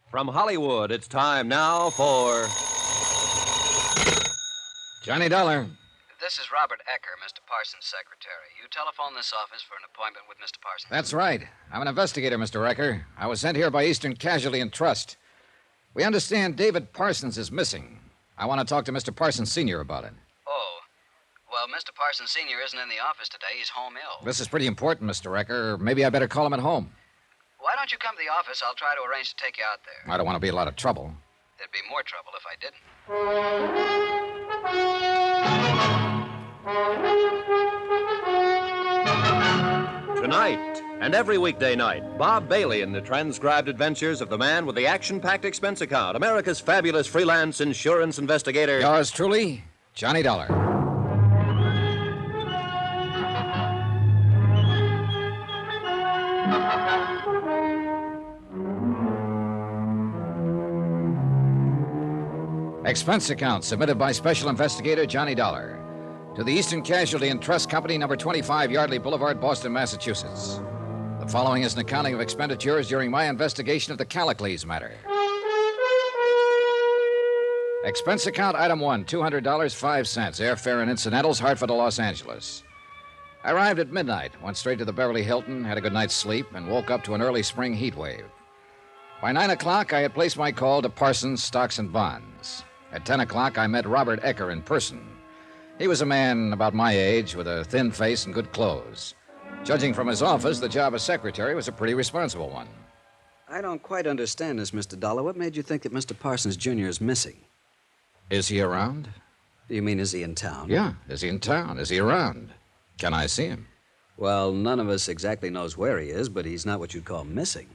From Hollywood, it's time now for Johnny Dollar. This is Robert Ecker, Mr. Parsons' secretary. You telephone this office for an appointment with Mr. Parsons. That's right. I'm an investigator, Mr. Ecker. I was sent here by Eastern Casualty and Trust. We understand David Parsons is missing. I want to talk to Mr. Parsons Sr. about it. Oh. Well, Mr. Parsons Sr. isn't in the office today. He's home ill. This is pretty important, Mr. Ecker. Maybe I better call him at home. Why don't you come to the office? I'll try to arrange to take you out there. I don't want to be a lot of trouble. There'd be more trouble if I didn't. Tonight and every weekday night, Bob Bailey in the transcribed adventures of the man with the action-packed expense account, America's fabulous freelance insurance investigator. Yours truly, Johnny Dollar. Expense account submitted by Special Investigator Johnny Dollar to the Eastern Casualty and Trust Company, number 25 Yardley Boulevard, Boston, Massachusetts. The following is an accounting of expenditures during my investigation of the Callicles Matter. Expense account item 1, $200, 5 cents, airfare and incidentals, Hartford to Los Angeles. I arrived at midnight, went straight to the Beverly Hilton, had a good night's sleep, and woke up to an early spring heat wave. By 9 o'clock, I had placed my call to Parsons, Stocks and Bonds. At 10 o'clock, I met Robert Ecker in person. He was a man about my age with a thin face and good clothes. Judging from his office, the job as secretary was a pretty responsible one. I don't quite understand this, Mr. Dollar. What made you think that Mr. Parsons Jr. is missing? Is he around? You mean, is he in town? Yeah, is he in town? Is he around? Can I see him? Well, none of us exactly knows where he is, but he's not what you'd call missing.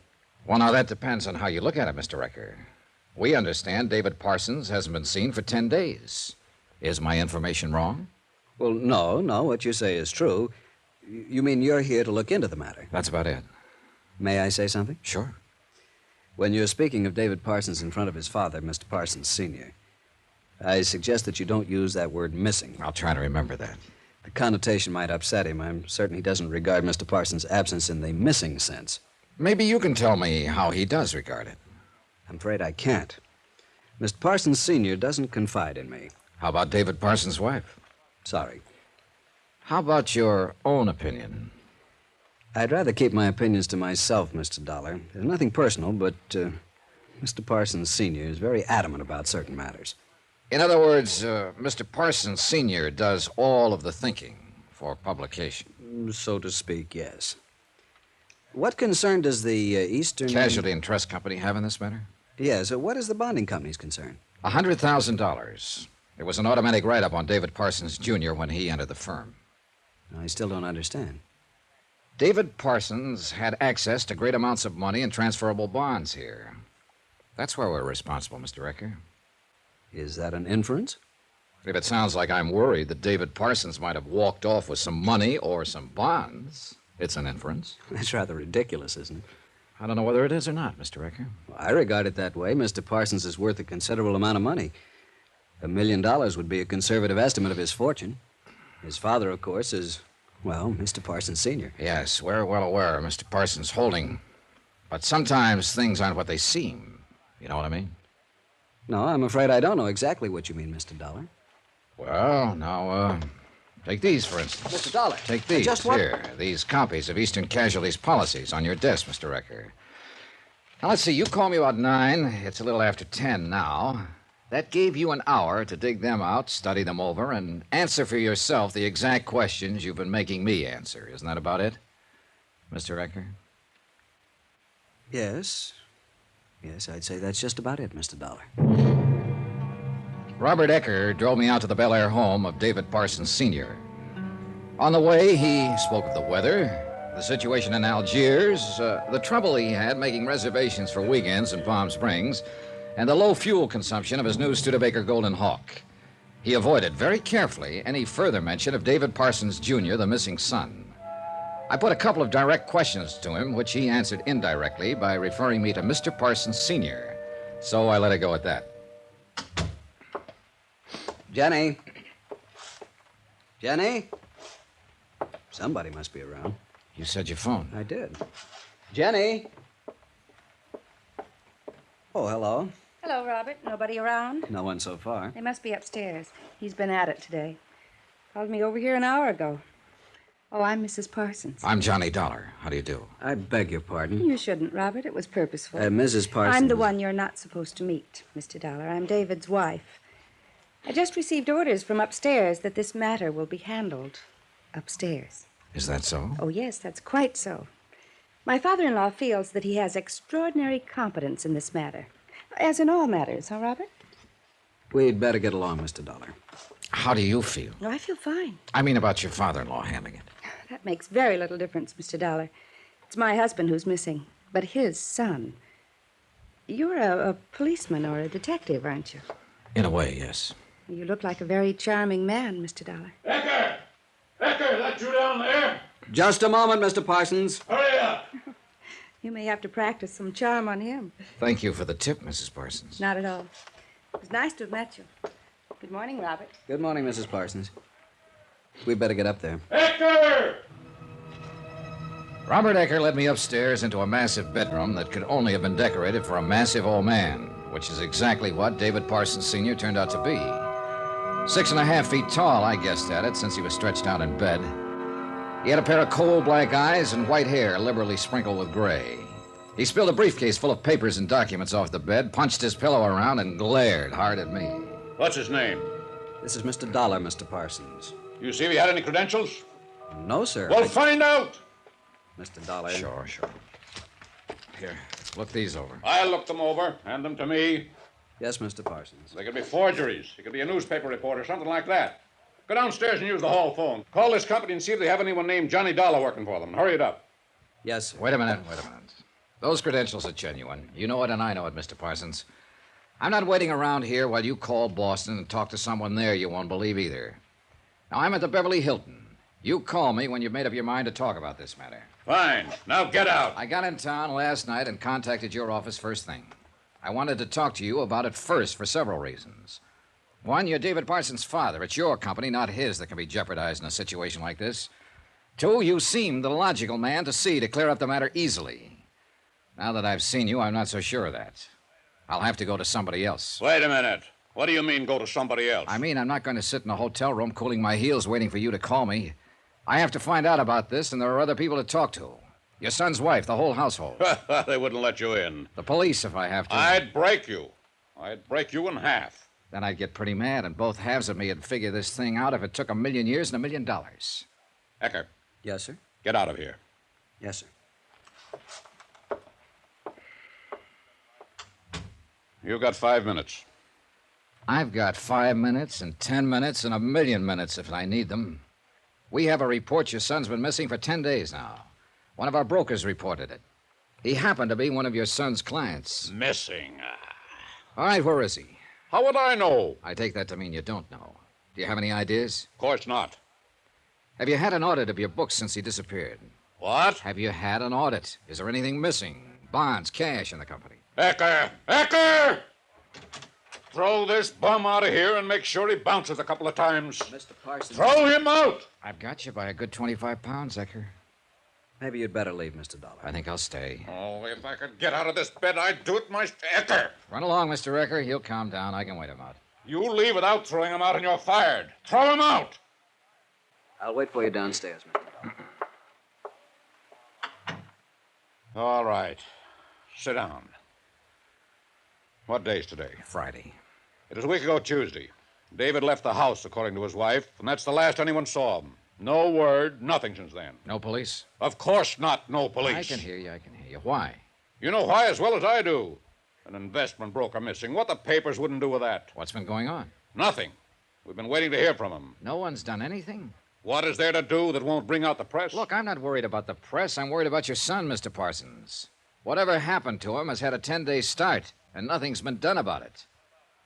Well, now, that depends on how you look at it, Mr. Ecker. We understand David Parsons hasn't been seen for 10 days. Is my information wrong? Well, no, what you say is true. You mean you're here to look into the matter? That's about it. May I say something? Sure. When you're speaking of David Parsons in front of his father, Mr. Parsons Sr., I suggest that you don't use that word missing. I'll try to remember that. The connotation might upset him. I'm certain he doesn't regard Mr. Parsons' absence in the missing sense. Maybe you can tell me how he does regard it. I'm afraid I can't. Mr. Parsons Sr. doesn't confide in me. How about David Parsons' wife? Sorry. How about your own opinion? I'd rather keep my opinions to myself, Mr. Dollar. There's nothing personal, but Mr. Parsons Sr. is very adamant about certain matters. In other words, Mr. Parsons Sr. does all of the thinking for publication. So to speak, yes. What concern does the Eastern... Casualty and Trust Company have in this matter? Yes, what is the bonding company's concern? $100,000. It was an automatic write-up on David Parsons Jr. when he entered the firm. I still don't understand. David Parsons had access to great amounts of money and transferable bonds here. That's where we're responsible, Mr. Ecker. Is that an inference? If it sounds like I'm worried that David Parsons might have walked off with some money or some bonds, it's an inference. That's rather ridiculous, isn't it? I don't know whether it is or not, Mr. Ecker. Well, I regard it that way. Mr. Parsons is worth a considerable amount of money. $1 million would be a conservative estimate of his fortune. His father, of course, is, well, Mr. Parsons Sr. Yes, we're well aware of Mr. Parsons' holding. But sometimes things aren't what they seem. You know what I mean? No, I'm afraid I don't know exactly what you mean, Mr. Dollar. Well, now, take these, for instance. Mr. Dollar. Take these. Just what? Here, these copies of Eastern Casualty's policies on your desk, Mr. Ecker. Now, let's see. You called me about 9. It's a little after 10 now. That gave you an hour to dig them out, study them over, and answer for yourself the exact questions you've been making me answer. Isn't that about it, Mr. Ecker? Yes. Yes, I'd say that's just about it, Mr. Dollar. Robert Ecker drove me out to the Bel Air home of David Parsons Sr. On the way, he spoke of the weather, the situation in Algiers, the trouble he had making reservations for weekends in Palm Springs, and the low fuel consumption of his new Studebaker Golden Hawk. He avoided very carefully any further mention of David Parsons Jr., the missing son. I put a couple of direct questions to him, which he answered indirectly by referring me to Mr. Parsons Sr., so I let it go at that. Jenny? Jenny? Somebody must be around. You said your phone. I did. Jenny? Oh, hello. Hello, Robert. Nobody around? No one so far. They must be upstairs. He's been at it today. Called me over here an hour ago. Oh, I'm Mrs. Parsons. I'm Johnny Dollar. How do you do? I beg your pardon. You shouldn't, Robert. It was purposeful. Mrs. Parsons. I'm the one you're not supposed to meet, Mr. Dollar. I'm David's wife. I just received orders from upstairs that this matter will be handled upstairs. Is that so? Oh, yes, that's quite so. My father-in-law feels that he has extraordinary competence in this matter. As in all matters, huh, Robert? We'd better get along, Mr. Dollar. How do you feel? No, I feel fine. I mean about your father-in-law handling it. That makes very little difference, Mr. Dollar. It's my husband who's missing, but his son. You're a policeman or a detective, aren't you? In a way, yes. You look like a very charming man, Mr. Dollar. Ecker! Ecker, that you down there? Just a moment, Mr. Parsons. Hurry up! You may have to practice some charm on him. Thank you for the tip, Mrs. Parsons. Not at all. It was nice to have met you. Good morning, Robert. Good morning, Mrs. Parsons. We'd better get up there. Ecker! Robert Ecker led me upstairs into a massive bedroom that could only have been decorated for a massive old man, which is exactly what David Parsons Sr. turned out to be. 6.5 feet tall, I guessed at it, since he was stretched out in bed. He had a pair of coal black eyes and white hair liberally sprinkled with gray. He spilled a briefcase full of papers and documents off the bed, punched his pillow around, and glared hard at me. What's his name? This is Mr. Dollar, Mr. Parsons. You see if he had any credentials? No, sir. Well, find out! Mr. Dollar. Sure. Here, look these over. I'll look them over. Hand them to me. Yes, Mr. Parsons. They could be forgeries. It could be a newspaper report or something like that. Go downstairs and use the hall phone. Call this company and see if they have anyone named Johnny Dollar working for them. Hurry it up. Yes, sir. Wait a minute. Those credentials are genuine. You know it and I know it, Mr. Parsons. I'm not waiting around here while you call Boston and talk to someone there you won't believe either. Now, I'm at the Beverly Hilton. You call me when you've made up your mind to talk about this matter. Fine. Now get out. I got in town last night and contacted your office first thing. I wanted to talk to you about it first for several reasons. One, you're David Parsons' father. It's your company, not his, that can be jeopardized in a situation like this. Two, you seem the logical man to see to clear up the matter easily. Now that I've seen you, I'm not so sure of that. I'll have to go to somebody else. Wait a minute. What do you mean go to somebody else? I mean, I'm not going to sit in a hotel room cooling my heels waiting for you to call me. I have to find out about this, and there are other people to talk to. Your son's wife, the whole household. They wouldn't let you in. The police, if I have to. I'd break you. I'd break you in half. Then I'd get pretty mad, and both halves of me would figure this thing out if it took 1,000,000 years and $1 million. Ecker, Yes, sir. get out of here. Yes, sir. You've got 5 minutes. I've got 5 minutes and 10 minutes and 1,000,000 minutes if I need them. We have a report your son's been missing for 10 days now. One of our brokers reported it. He happened to be one of your son's clients. Missing. All right, where is he? How would I know? I take that to mean you don't know. Do you have any ideas? Of course not. Have you had an audit of your books since he disappeared? What? Have you had an audit? Is there anything missing? Bonds, cash in the company? Ecker! Ecker! Throw this bum out of here and make sure he bounces a couple of times. Mr. Parsons. Throw him out! I've got you by a good 25 pounds, Ecker. Maybe you'd better leave, Mr. Dollar. I think I'll stay. Oh, if I could get out of this bed, I'd do it myself. Ecker! Run along, Mr. Ecker. He'll calm down. I can wait him out. You leave without throwing him out and you're fired. Throw him out! I'll wait for you downstairs, Mr. Dollar. All right. Sit down. What day's today? Friday. It was a week ago Tuesday. David left the house, according to his wife, and that's the last anyone saw him. No word, nothing since then. No police? Of course not, no police. I can hear you. Why? You know why as well as I do. An investment broker missing. What the papers wouldn't do with that. What's been going on? Nothing. We've been waiting to hear from him. No one's done anything? What is there to do that won't bring out the press? Look, I'm not worried about the press. I'm worried about your son, Mr. Parsons. Whatever happened to him has had a 10-day start, and nothing's been done about it.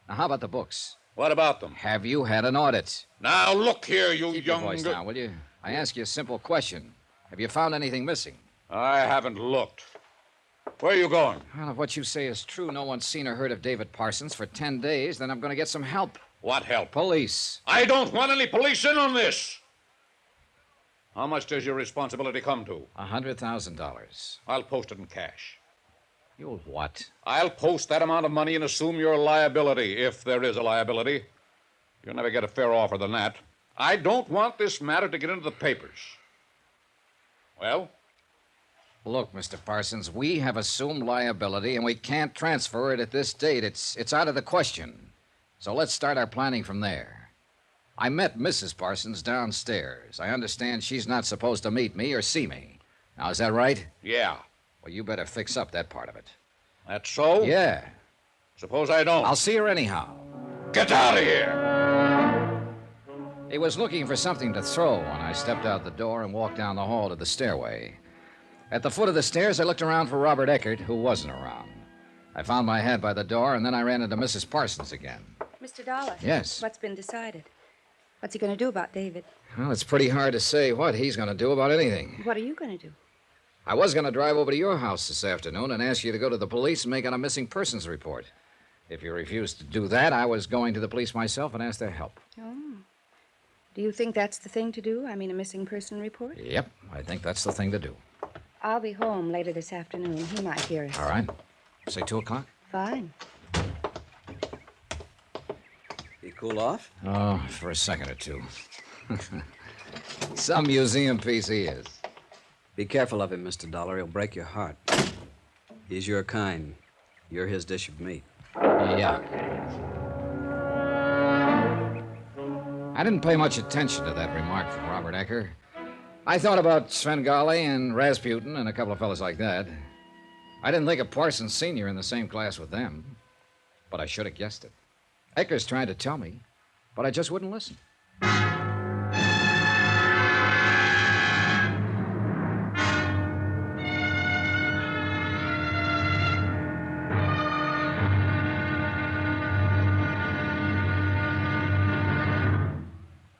Now, how about the books? What about them? Have you had an audit? Now, look here, you Keep young... your voice down, will you? I ask you a simple question. Have you found anything missing? I haven't looked. Where are you going? Well, if what you say is true, no one's seen or heard of David Parsons for 10 days, then I'm going to get some help. What help? Police. I don't want any police in on this. How much does your responsibility come to? $100,000. I'll post it in cash. You'll what? I'll post that amount of money and assume your liability, if there is a liability. You'll never get a fairer offer than that. I don't want this matter to get into the papers. Well? Look, Mr. Parsons, we have assumed liability, and we can't transfer it at this date. It's out of the question. So let's start our planning from there. I met Mrs. Parsons downstairs. I understand she's not supposed to meet me or see me. Now, is that right? Yeah. Well, you better fix up that part of it. That's so? Yeah. Suppose I don't. I'll see her anyhow. Get out of here! He was looking for something to throw when I stepped out the door and walked down the hall to the stairway. At the foot of the stairs, I looked around for Robert Eckert, who wasn't around. I found my hat by the door, and then I ran into Mrs. Parsons again. Mr. Dollar. Yes? What's been decided? What's he going to do about David? Well, it's pretty hard to say what he's going to do about anything. What are you going to do? I was going to drive over to your house this afternoon and ask you to go to the police and make out a missing persons report. If you refused to do that, I was going to the police myself and ask their help. Oh. Do you think that's the thing to do? I mean, a missing person report? Yep, I think that's the thing to do. I'll be home later this afternoon. He might hear us. All right. Say 2 o'clock? Fine. You cool off? Oh, for a second or two. Some museum piece he is. Be careful of him, Mr. Dollar. He'll break your heart. He's your kind. You're his dish of meat. Yeah. I didn't pay much attention to that remark from Robert Ecker. I thought about Svengali and Rasputin and a couple of fellas like that. I didn't think of Parsons Sr. in the same class with them. But I should have guessed it. Ecker's trying to tell me, but I just wouldn't listen.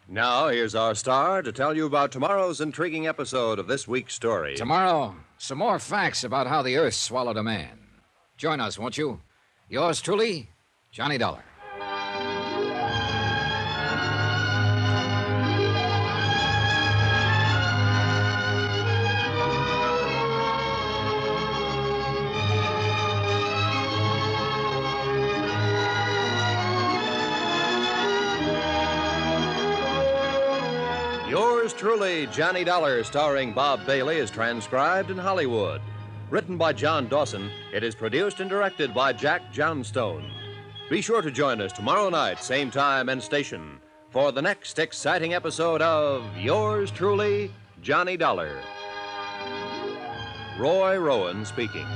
Now, here's our star to tell you about tomorrow's intriguing episode of this week's story. Tomorrow, some more facts about how the Earth swallowed a man. Join us, won't you? Yours truly, Johnny Dollar. Yours truly, Johnny Dollar, starring Bob Bailey, is transcribed in Hollywood. Written by John Dawson, it is produced and directed by Jack Johnstone. Be sure to join us tomorrow night, same time and station, for the next exciting episode of Yours truly, Johnny Dollar. Roy Rowan speaking.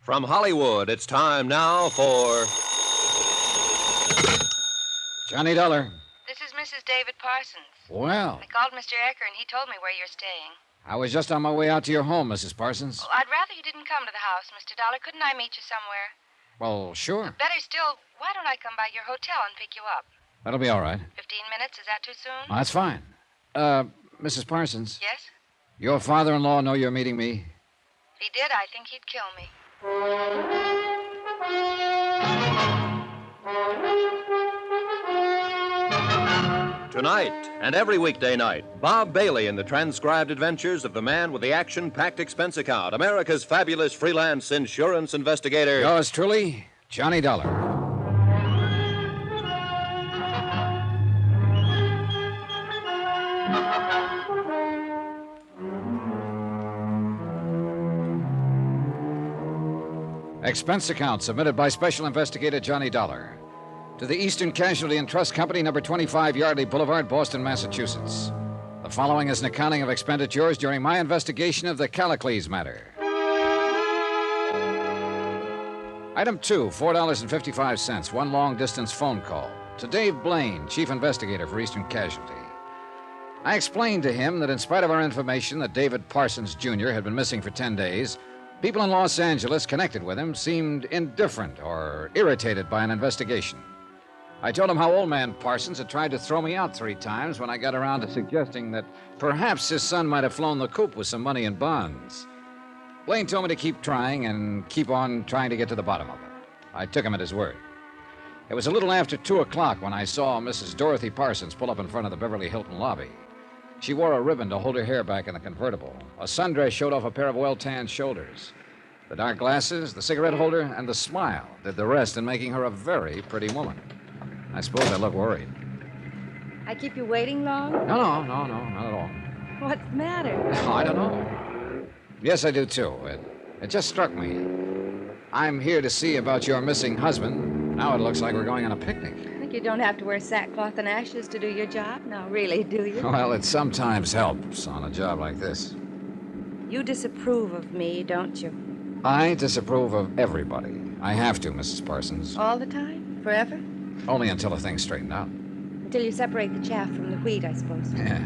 From Hollywood, it's time now for Johnny Dollar. This is Mrs. David Parsons. Well, I called Mr. Ecker, and he told me where you're staying. I was just on my way out to your home, Mrs. Parsons. Oh, I'd rather you didn't come to the house, Mr. Dollar. Couldn't I meet you somewhere? Well, sure. Better still, why don't I come by your hotel and pick you up? That'll be all right. 15 minutes, is that too soon? Oh, that's fine. Mrs. Parsons. Yes? Your father-in-law know you're meeting me? If he did, I think he'd kill me. Tonight and every weekday night, Bob Bailey in the transcribed adventures of the man with the action-packed expense account, America's fabulous freelance insurance investigator. Yours truly, Johnny Dollar. Expense account submitted by Special Investigator Johnny Dollar to the Eastern Casualty and Trust Company, number 25 Yardley Boulevard, Boston, Massachusetts. The following is an accounting of expenditures during my investigation of the Callicles Matter. Item 2, $4.55, one long-distance phone call to Dave Blaine, Chief Investigator for Eastern Casualty. I explained to him that in spite of our information that David Parsons, Jr. had been missing for 10 days, people in Los Angeles connected with him seemed indifferent or irritated by an investigation. I told him how old man Parsons had tried to throw me out 3 times when I got around to suggesting that perhaps his son might have flown the coop with some money and bonds. Blaine told me to keep trying and keep on trying to get to the bottom of it. I took him at his word. It was a little after 2 o'clock when I saw Mrs. Dorothy Parsons pull up in front of the Beverly Hilton lobby. She wore a ribbon to hold her hair back in the convertible. A sundress showed off a pair of well-tanned shoulders. The dark glasses, the cigarette holder, and the smile did the rest in making her a very pretty woman. I suppose I look worried. I keep you waiting long? No, not at all. What's the matter? Oh, I don't know. Yes, I do, too. It just struck me. I'm here to see about your missing husband. Now it looks like we're going on a picnic. I think you don't have to wear sackcloth and ashes to do your job. No, really, do you? Well, it sometimes helps on a job like this. You disapprove of me, don't you? I disapprove of everybody. I have to, Mrs. Parsons. All the time? Forever? Only until the thing's straightened out. Until you separate the chaff from the wheat, I suppose. Yeah.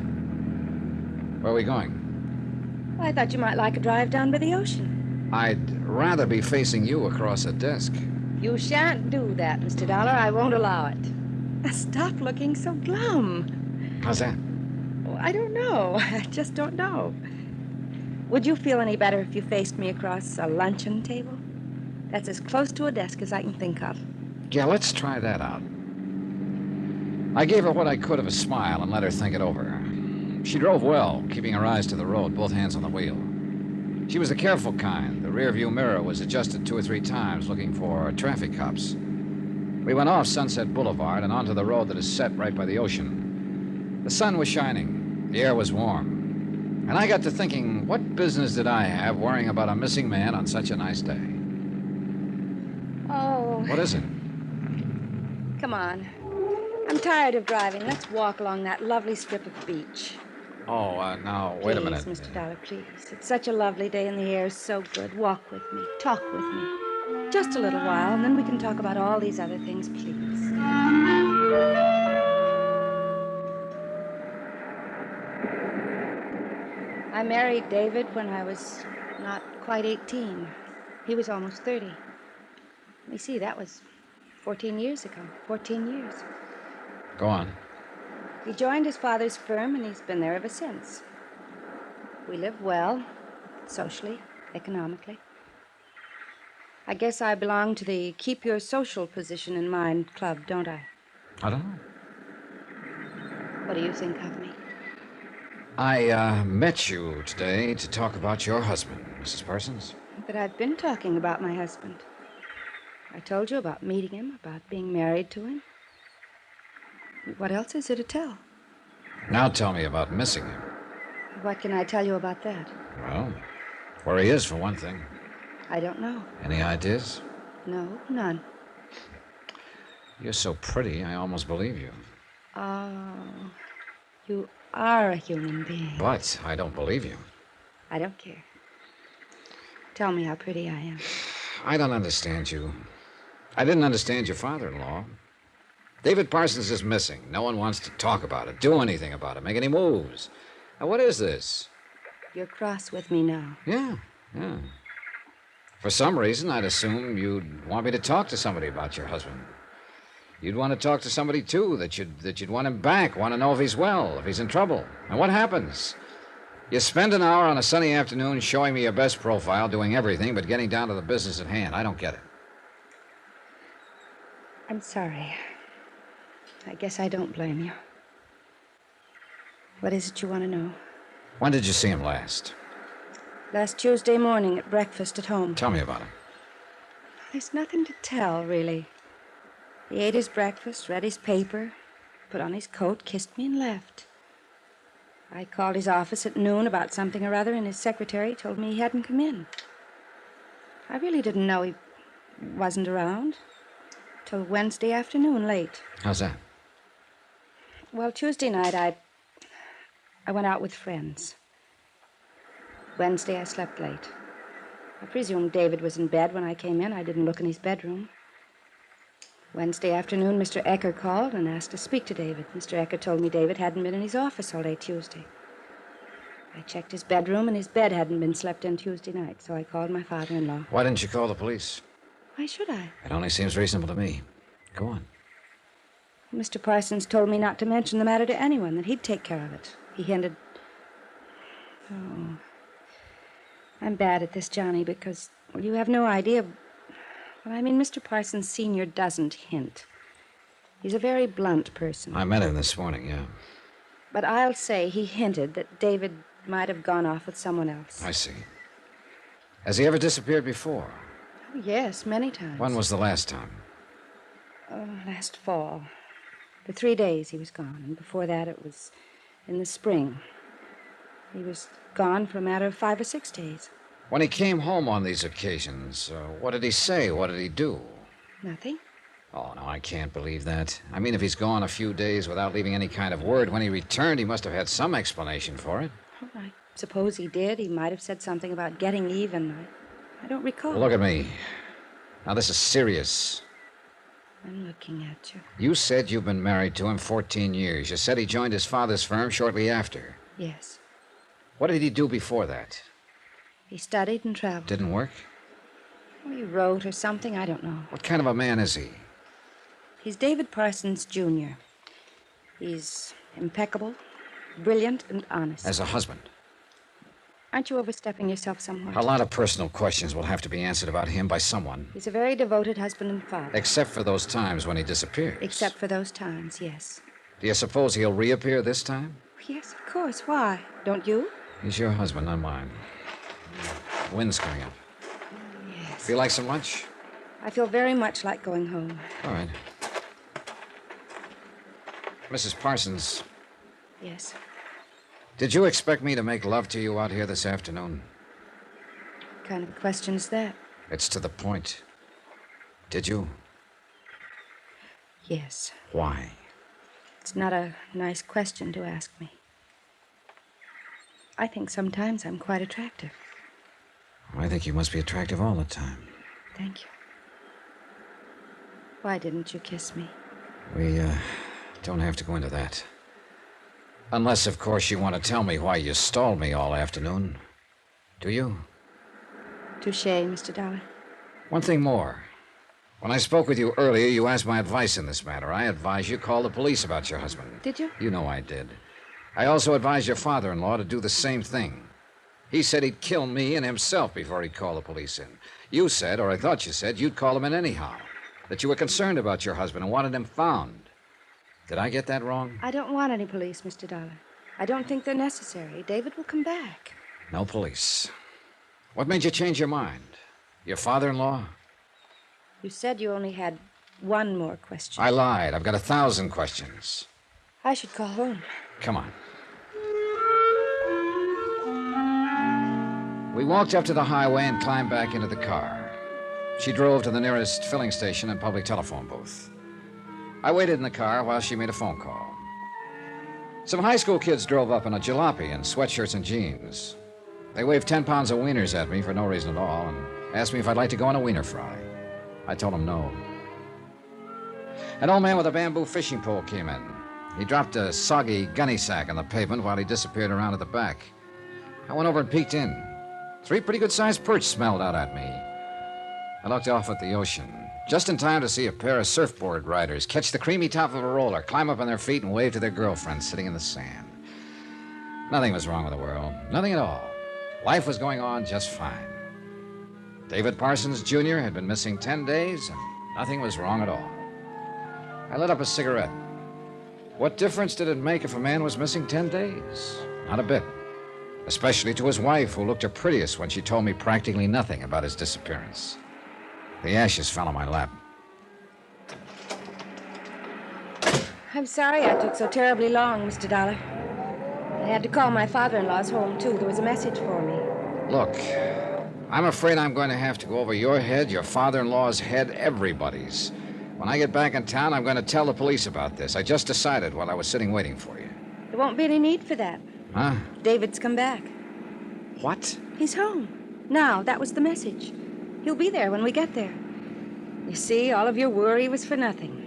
Where are we going? Well, I thought you might like a drive down by the ocean. I'd rather be facing you across a desk. You shan't do that, Mr. Dollar. I won't allow it. Stop looking so glum. How's that? Oh, I don't know. I just don't know. Would you feel any better if you faced me across a luncheon table? That's as close to a desk as I can think of. Yeah, let's try that out. I gave her what I could of a smile and let her think it over. She drove well, keeping her eyes to the road, both hands on the wheel. She was the careful kind. The rearview mirror was adjusted 2 or 3 times, looking for traffic cops. We went off Sunset Boulevard and onto the road that is set right by the ocean. The sun was shining. The air was warm. And I got to thinking, what business did I have worrying about a missing man on such a nice day? Oh. What is it? Come on. I'm tired of driving. Let's walk along that lovely strip of beach. Oh, now, wait a minute. Please, Mr. Dollar, please. It's such a lovely day and the air is so good. Walk with me. Talk with me. Just a little while, and then we can talk about all these other things, please. I married David when I was not quite 18. He was almost 30. Let me see, that was 14 years ago. 14 years. Go on. He joined his father's firm, and he's been there ever since. We live well, socially, economically. I guess I belong to the keep your social position in mind club, don't I? I don't know. What do you think of me? I met you today to talk about your husband, Mrs. Parsons. But I've been talking about my husband. I told you about meeting him, about being married to him. What else is there to tell? Now tell me about missing him. What can I tell you about that? Well, where he is, for one thing. I don't know. Any ideas? No, none. You're so pretty, I almost believe you. Oh, you are a human being. But I don't believe you. I don't care. Tell me how pretty I am. I don't understand you. I didn't understand your father-in-law. David Parsons is missing. No one wants to talk about it, do anything about it, make any moves. Now, what is this? You're cross with me now. Yeah. For some reason, I'd assume you'd want me to talk to somebody about your husband. You'd want to talk to somebody, too, that you'd want him back, want to know if he's well, if he's in trouble. And what happens? You spend an hour on a sunny afternoon showing me your best profile, doing everything but getting down to the business at hand. I don't get it. I'm sorry. I guess I don't blame you. What is it you want to know? When did you see him last? Last Tuesday morning at breakfast at home. Tell me about him. There's nothing to tell, really. He ate his breakfast, read his paper, put on his coat, kissed me, and left. I called his office at noon about something or other, and his secretary told me he hadn't come in. I really didn't know he wasn't around till Wednesday afternoon, late. How's that? Well, Tuesday night, I went out with friends. Wednesday, I slept late. I presume David was in bed when I came in. I didn't look in his bedroom. Wednesday afternoon, Mr. Ecker called and asked to speak to David. Mr. Ecker told me David hadn't been in his office all day Tuesday. I checked his bedroom, and his bed hadn't been slept in Tuesday night, so I called my father-in-law. Why didn't you call the police? Why should I? It only seems reasonable to me. Go on. Mr. Parsons told me not to mention the matter to anyone, that he'd take care of it. He hinted... Oh... I'm bad at this, Johnny, because, well, you have no idea. Well, I mean, Mr. Parsons Sr. doesn't hint. He's a very blunt person. I met him this morning, yeah. But I'll say he hinted that David might have gone off with someone else. I see. Has he ever disappeared before? Oh, yes, many times. When was the last time? Oh, last fall. For 3 days he was gone, and before that it was in the spring. He was gone for a matter of 5 or 6 days. When he came home on these occasions, what did he say? What did he do? Nothing. Oh, no, I can't believe that. I mean, if he's gone a few days without leaving any kind of word, when he returned, he must have had some explanation for it. Oh, I suppose he did. He might have said something about getting even. I don't recall. Look at me. Now, this is serious. I'm looking at you. You said you've been married to him 14 years. You said he joined his father's firm shortly after. Yes. What did he do before that? He studied and traveled. Didn't work? Well, he wrote or something. I don't know. What kind of a man is he? He's David Parsons, Jr. He's impeccable, brilliant, and honest. As a husband? Aren't you overstepping yourself somewhat? A lot of personal questions will have to be answered about him by someone. He's a very devoted husband and father. Except for those times when he disappears. Except for those times, yes. Do you suppose he'll reappear this time? Yes, of course. Why? Don't you? He's your husband, not mine. The wind's coming up. Yes. Feel like some lunch? I feel very much like going home. All right. Mrs. Parsons, Yes. did you expect me to make love to you out here this afternoon? What kind of a question is that? It's to the point. Did you? Yes. Why? It's not a nice question to ask me. I think sometimes I'm quite attractive. I think you must be attractive all the time. Thank you. Why didn't you kiss me? We, don't have to go into that. Unless, of course, you want to tell me why you stalled me all afternoon. Do you? Touché, Mr. Dollar. One thing more. When I spoke with you earlier, you asked my advice in this matter. I advised you call the police about your husband. Did you? You know I did. I also advised your father-in-law to do the same thing. He said he'd kill me and himself before he'd call the police in. You said, or I thought you said, you'd call them in anyhow. That you were concerned about your husband and wanted him found. Did I get that wrong? I don't want any police, Mr. Dollar. I don't think they're necessary. David will come back. No police. What made you change your mind? Your father-in-law? You said you only had one more question. I lied. I've got 1,000 questions. I should call home. Come on. We walked up to the highway and climbed back into the car. She drove to the nearest filling station and public telephone booth. I waited in the car while she made a phone call. Some high school kids drove up in a jalopy and sweatshirts and jeans. They waved 10 pounds of wieners at me for no reason at all and asked me if I'd like to go on a wiener fry. I told them no. An old man with a bamboo fishing pole came in. He dropped a soggy gunny sack on the pavement while he disappeared around at the back. I went over and peeked in. 3 pretty good-sized perch smelled out at me. I looked off at the ocean, Just in time to see a pair of surfboard riders catch the creamy top of a roller, climb up on their feet, and wave to their girlfriends sitting in the sand. Nothing was wrong with the world. Nothing at all. Life was going on just fine. David Parsons, Jr. had been missing 10 days, and nothing was wrong at all. I lit up a cigarette. What difference did it make if a man was missing 10 days? Not a bit. Especially to his wife, who looked her prettiest when she told me practically nothing about his disappearance. The ashes fell on my lap. I'm sorry I took so terribly long, Mr. Dollar. I had to call my father-in-law's home, too. There was a message for me. Look, I'm afraid I'm going to have to go over your head, your father-in-law's head, everybody's. When I get back in town, I'm going to tell the police about this. I just decided while I was sitting waiting for you. There won't be any need for that. Huh? David's come back. What? He's home. Now, that was the message. He'll be there when we get there. You see, all of your worry was for nothing.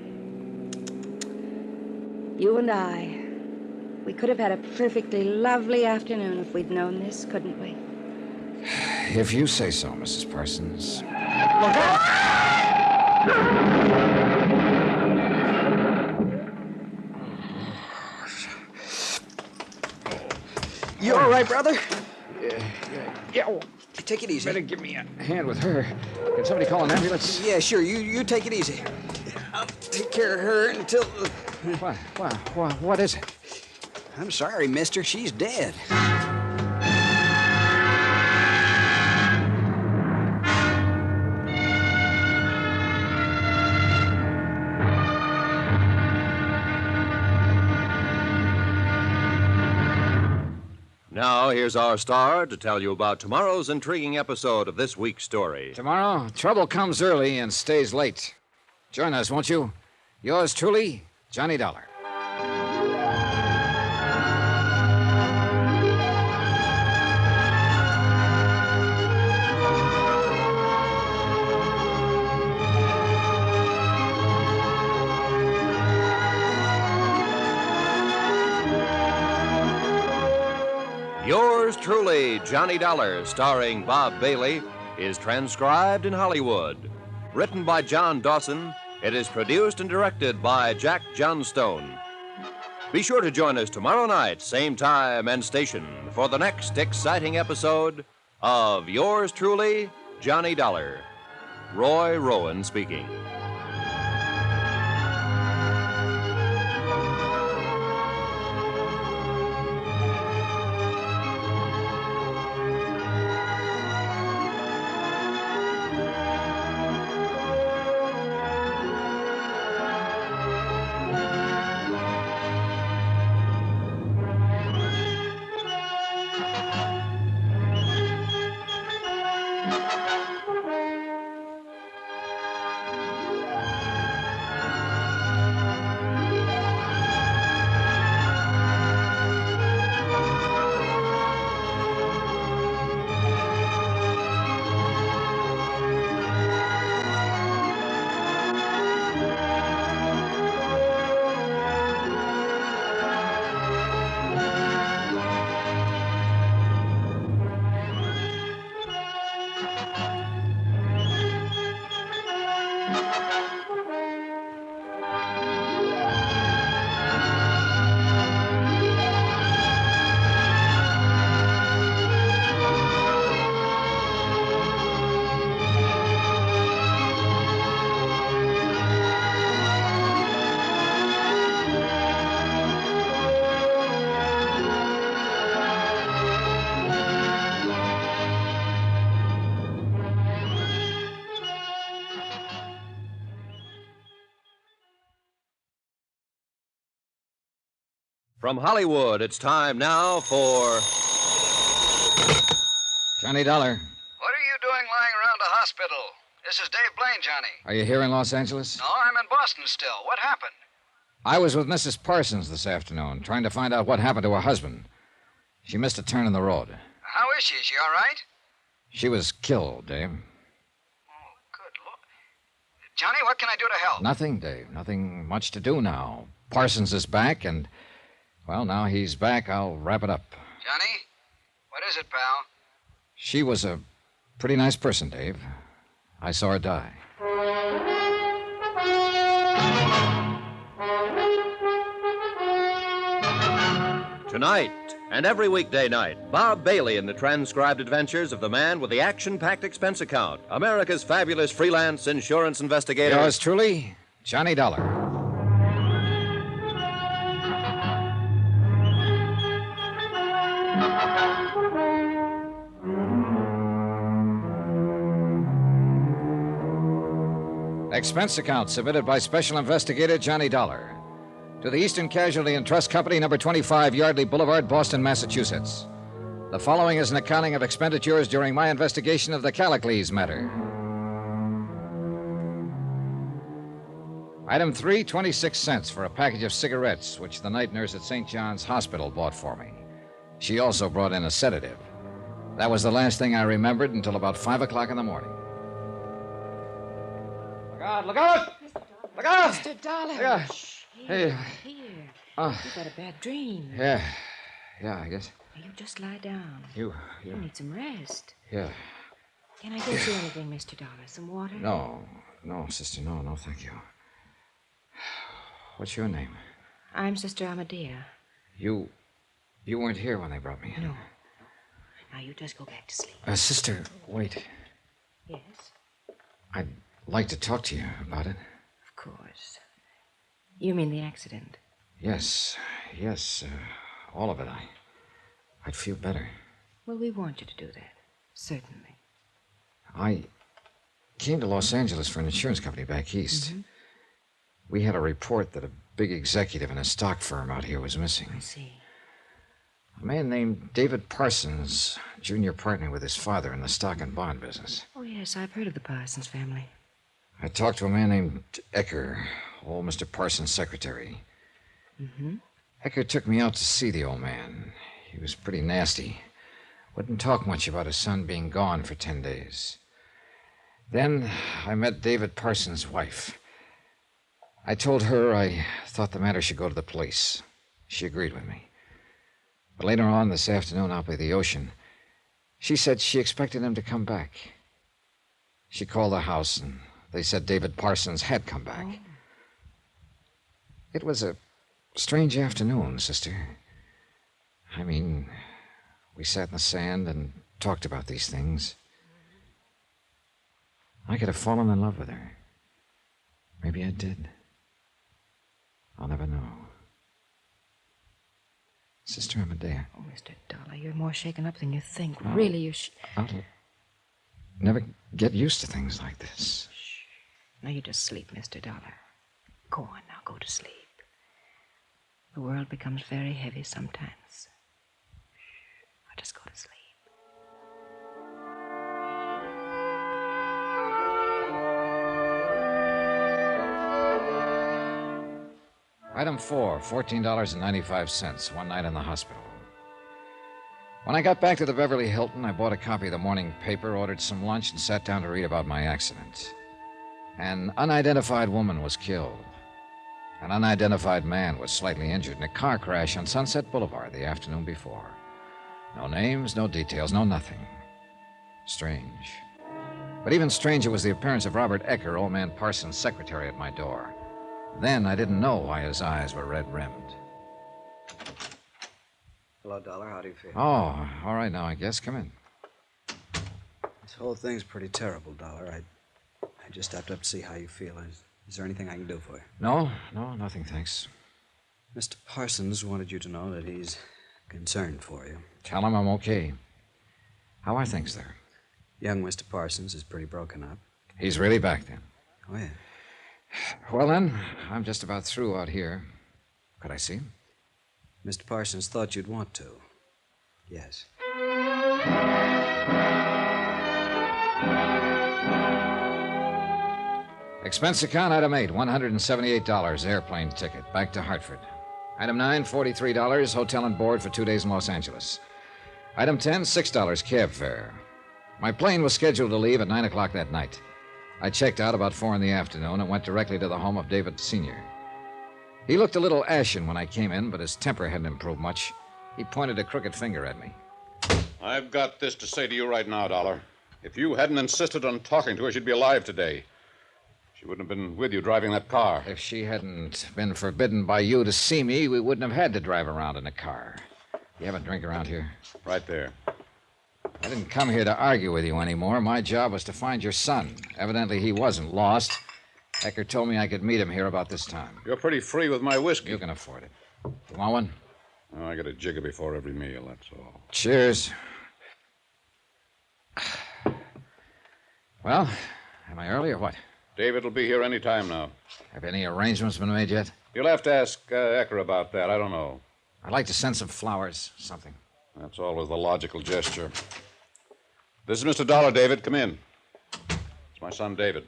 You and I, we could have had a perfectly lovely afternoon if we'd known this, couldn't we? If you say so, Mrs. Parsons. Look out! You all right, brother? Yeah. Take it easy. Better give me a hand with her. Can somebody call an ambulance? Yeah, sure. You take it easy. I'll take care of her until... What is it? I'm sorry, mister. She's dead. Now, here's our star to tell you about tomorrow's intriguing episode of this week's story. Tomorrow, trouble comes early and stays late. Join us, won't you? Yours truly, Johnny Dollar. Yours truly, Johnny Dollar, starring Bob Bailey, is transcribed in Hollywood. Written by John Dawson, it is produced and directed by Jack Johnstone. Be sure to join us tomorrow night, same time and station, for the next exciting episode of Yours truly, Johnny Dollar. Roy Rowan speaking. From Hollywood, it's time now for... Johnny Dollar. What are you doing lying around a hospital? This is Dave Blaine, Johnny. Are you here in Los Angeles? No, I'm in Boston still. What happened? I was with Mrs. Parsons this afternoon, trying to find out what happened to her husband. She missed a turn in the road. How is she? Is she all right? She was killed, Dave. Oh, good Lord. Johnny, what can I do to help? Nothing, Dave. Nothing much to do now. Parsons is back, and, well, now he's back, I'll wrap it up. Johnny? What is it, pal? She was a pretty nice person, Dave. I saw her die. Tonight and every weekday night, Bob Bailey in the transcribed adventures of the man with the action-packed expense account, America's fabulous freelance insurance investigator. Yours truly, Johnny Dollar. Expense account submitted by Special Investigator Johnny Dollar to the Eastern Casualty and Trust Company, number 25 Yardley Boulevard, Boston, Massachusetts. The following is an accounting of expenditures during my investigation of the Callicles Matter. Item 3, 26 cents for a package of cigarettes, which the night nurse at St. John's Hospital bought for me. She also brought in a sedative. That was the last thing I remembered until about 5 o'clock in the morning. Look out! Look out! Look out! Mr. Dollar. Yeah. Here, Hey. here. Oh. You've had a bad dream. Yeah, I guess. You just lie down. You. You need some rest. Yeah. Can I get you anything, Mr. Dollar? Some water? No, sister, no, thank you. What's your name? I'm Sister Amadea. You weren't here when they brought me in. No. Now you just go back to sleep. Sister, wait. Yes, I'd like to talk to you about it. of course. You mean the accident? Yes, all of it. I'd feel better. Well, we want you to do that. Certainly. I came to Los Angeles for an insurance company back east. Mm-hmm. We had a report that a big executive in a stock firm out here was missing. I see. A man named David Parsons, junior partner with his father in the stock and bond business. Oh, yes, I've heard of the Parsons family. I talked to a man named Ecker, old Mr. Parsons' secretary. Mm-hmm. Ecker took me out to see the old man. He was pretty nasty. Wouldn't talk much about his son being gone for 10 days. Then I met David Parsons' wife. I told her I thought the matter should go to the police. She agreed with me. But later on this afternoon out by the ocean, she said she expected him to come back. She called the house, and they said David Parsons had come back. Oh. It was a strange afternoon, sister. I mean, we sat in the sand and talked about these things. I could have fallen in love with her. Maybe I did. I'll never know. Sister Amadea. Oh, Mr. Dollar, you're more shaken up than you think. Really, you I'll never get used to things like this. Now you just sleep, Mr. Dollar. Go on now, go to sleep. The world becomes very heavy sometimes. Now just go to sleep. Item 4, $14.95, one night in the hospital. When I got back to the Beverly Hilton, I bought a copy of the morning paper, ordered some lunch, and sat down to read about my accident. An unidentified woman was killed. An unidentified man was slightly injured in a car crash on Sunset Boulevard the afternoon before. No names, no details, no nothing. Strange. But even stranger was the appearance of Robert Ecker, old man Parsons' secretary, at my door. Then I didn't know why his eyes were red-rimmed. Hello, Dollar. How do you feel? Oh, all right now, I guess. Come in. This whole thing's pretty terrible, Dollar. I just stepped up to see how you feel. Is there anything I can do for you? No, nothing, thanks. Mr. Parsons wanted you to know that he's concerned for you. Tell him I'm okay. How are things there? Young Mr. Parsons is pretty broken up. He's really back then. Oh, yeah. Well, then, I'm just about through out here. Could I see him? Mr. Parsons thought you'd want to. Yes. Expense account, item 8, $178, airplane ticket, back to Hartford. Item 9, $43, hotel and board for 2 days in Los Angeles. Item 10, $6 cab fare. My plane was scheduled to leave at 9 o'clock that night. I checked out about 4 in the afternoon and went directly to the home of David Sr. He looked a little ashen when I came in, but his temper hadn't improved much. He pointed a crooked finger at me. I've got this to say to you right now, Dollar. If you hadn't insisted on talking to her, she'd be alive today. She wouldn't have been with you driving that car. If she hadn't been forbidden by you to see me, we wouldn't have had to drive around in a car. You have a drink around here? Right there. I didn't come here to argue with you anymore. My job was to find your son. Evidently, he wasn't lost. Ecker told me I could meet him here about this time. You're pretty free with my whiskey. You can afford it. You want one? Oh, I get a jigger before every meal, that's all. Cheers. Well, am I early or what? David will be here any time now. Have any arrangements been made yet? You'll have to ask Ecker about that. I don't know. I'd like to send some flowers, something. That's always the logical gesture. This is Mr. Dollar, David. Come in. It's my son, David.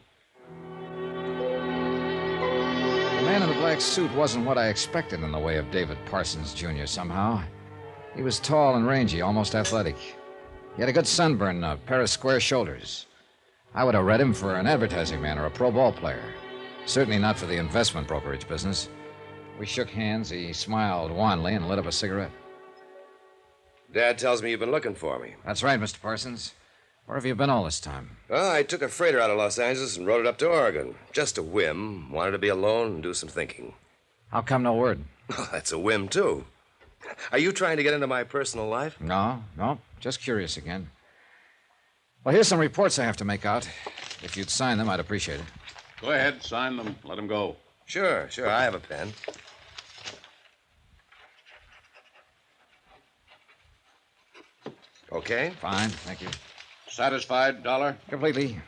The man in the black suit wasn't what I expected in the way of David Parsons, Jr., somehow. He was tall and rangy, almost athletic. He had a good sunburn and a pair of square shoulders. I would have read him for an advertising man or a pro ball player. Certainly not for the investment brokerage business. We shook hands. He smiled wanly and lit up a cigarette. Dad tells me you've been looking for me. That's right, Mr. Parsons. Where have you been all this time? Well, I took a freighter out of Los Angeles and rode it up to Oregon. Just a whim. Wanted to be alone and do some thinking. How come no word? Oh, that's a whim, too. Are you trying to get into my personal life? No. Just curious again. Well, here's some reports I have to make out. If you'd sign them, I'd appreciate it. Go ahead, sign them. Let him go. Sure. I have a pen. Okay. Fine, thank you. Satisfied, Dollar? Completely.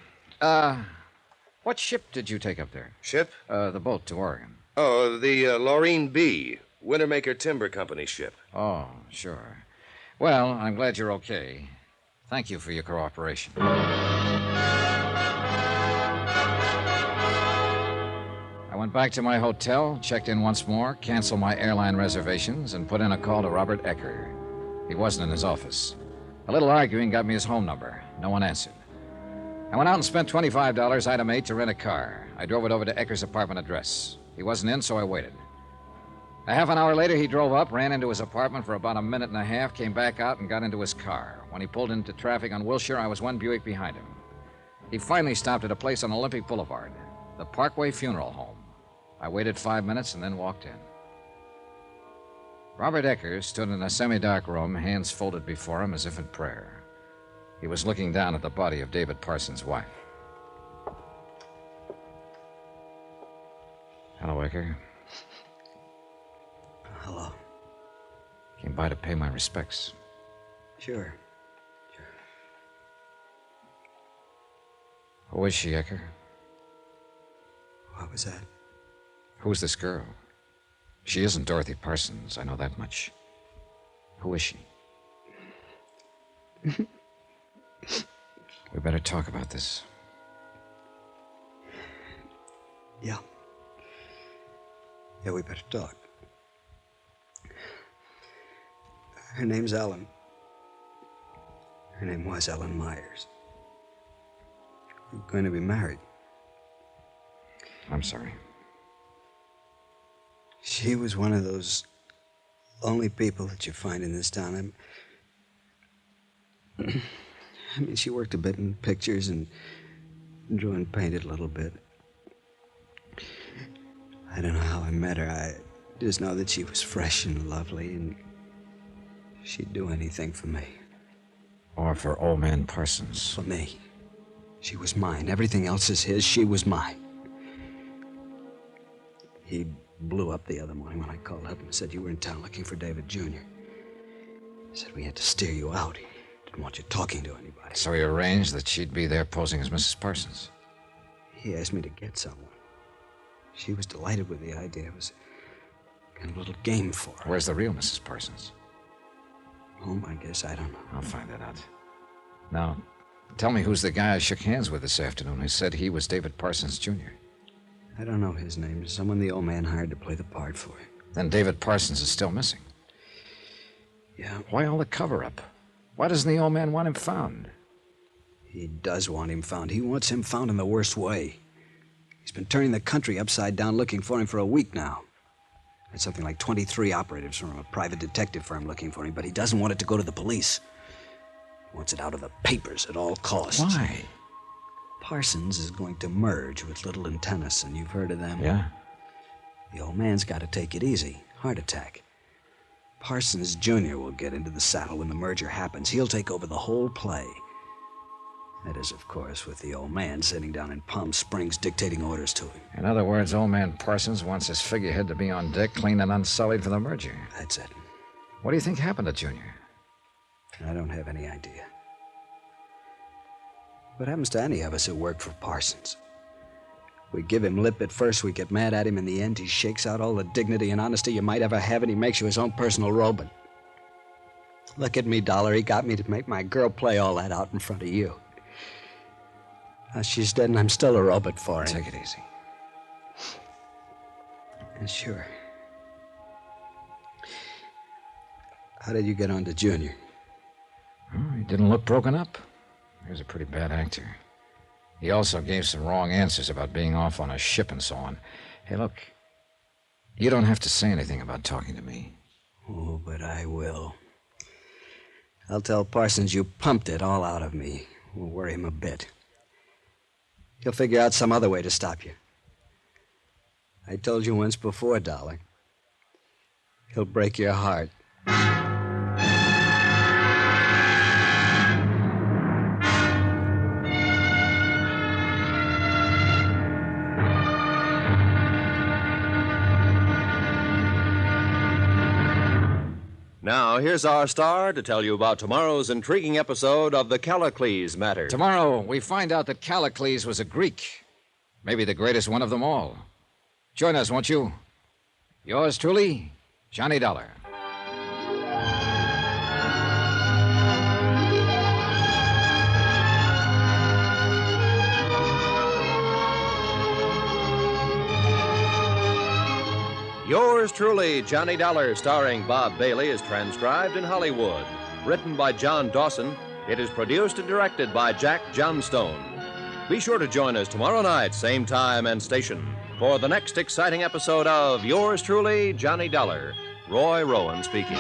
What ship did you take up there? Ship? The boat to Oregon. Oh, the Laureen B. Wintermaker Timber Company ship. Oh, sure. Well, I'm glad you're okay. Thank you for your cooperation. I went back to my hotel, checked in once more, canceled my airline reservations, and put in a call to Robert Ecker. He wasn't in his office. A little arguing got me his home number. No one answered. I went out and spent $25, item 8, to rent a car. I drove it over to Ecker's apartment address. He wasn't in, so I waited. A half an hour later, he drove up, ran into his apartment for about a minute and a half, came back out and got into his car. When he pulled into traffic on Wilshire, I was one Buick behind him. He finally stopped at a place on Olympic Boulevard, the Parkway Funeral Home. I waited 5 minutes and then walked in. Robert Ecker stood in a semi-dark room, hands folded before him as if in prayer. He was looking down at the body of David Parsons' wife. Hello, Ecker. Hello. Came by to pay my respects. Sure. Who is she, Ecker? What was that? Who's this girl? She isn't Dorothy Parsons, I know that much. Who is she? We better talk about this. Yeah. Yeah, we better talk. Her name's Ellen. Her name was Ellen Myers. We're going to be married. I'm sorry. She was one of those lonely people that you find in this town. I mean, she worked a bit in pictures and drew and painted a little bit. I don't know how I met her. I just know that she was fresh and lovely, and she'd do anything for me. Or for old man Parsons. For me. She was mine. Everything else is his. She was mine. He blew up the other morning when I called up and said you were in town looking for David Jr. He said we had to steer you out. He didn't want you talking to anybody. So he arranged that she'd be there posing as Mrs. Parsons. He asked me to get someone. She was delighted with the idea. It was kind of a little game for her. Where's the real Mrs. Parsons? Home, I guess. I don't know. I'll find that out. Now, tell me who's the guy I shook hands with this afternoon who said he was David Parsons, Jr.? I don't know his name. Someone the old man hired to play the part for him. Then David Parsons is still missing. Yeah. Why all the cover-up? Why doesn't the old man want him found? He does want him found. He wants him found in the worst way. He's been turning the country upside down looking for him for a week now. There's something like 23 operatives from a private detective firm looking for him, but he doesn't want it to go to the police. He wants it out of the papers at all costs. Why? Parsons is going to merge with Little and Tennyson. You've heard of them? Yeah. The old man's got to take it easy. Heart attack. Parsons Jr. will get into the saddle when the merger happens. He'll take over the whole play. That is, of course, with the old man sitting down in Palm Springs dictating orders to him. In other words, old man Parsons wants his figurehead to be on deck, clean and unsullied for the merger. That's it. What do you think happened to Junior? I don't have any idea. What happens to any of us who work for Parsons? We give him lip at first, we get mad at him. In the end, he shakes out all the dignity and honesty you might ever have, and he makes you his own personal robot. Look at me, Dollar. He got me to make my girl play all that out in front of you. Now she's dead, and I'm still a robot for him. Take it easy. Yeah, sure. How did you get on to Junior? Oh, he didn't look broken up. He was a pretty bad actor. He also gave some wrong answers about being off on a ship and so on. Hey, look, you don't have to say anything about talking to me. Oh, but I will. I'll tell Parsons you pumped it all out of me. Won't worry him a bit. He'll figure out some other way to stop you. I told you once before, Dollar. He'll break your heart. Now, here's our star to tell you about tomorrow's intriguing episode of the Callicles Matter. Tomorrow, we find out that Callicles was a Greek. Maybe the greatest one of them all. Join us, won't you? Yours truly, Johnny Dollar. Yours truly, Johnny Dollar, starring Bob Bailey, is transcribed in Hollywood. Written by John Dawson, it is produced and directed by Jack Johnstone. Be sure to join us tomorrow night, same time and station, for the next exciting episode of Yours truly, Johnny Dollar. Roy Rowan speaking.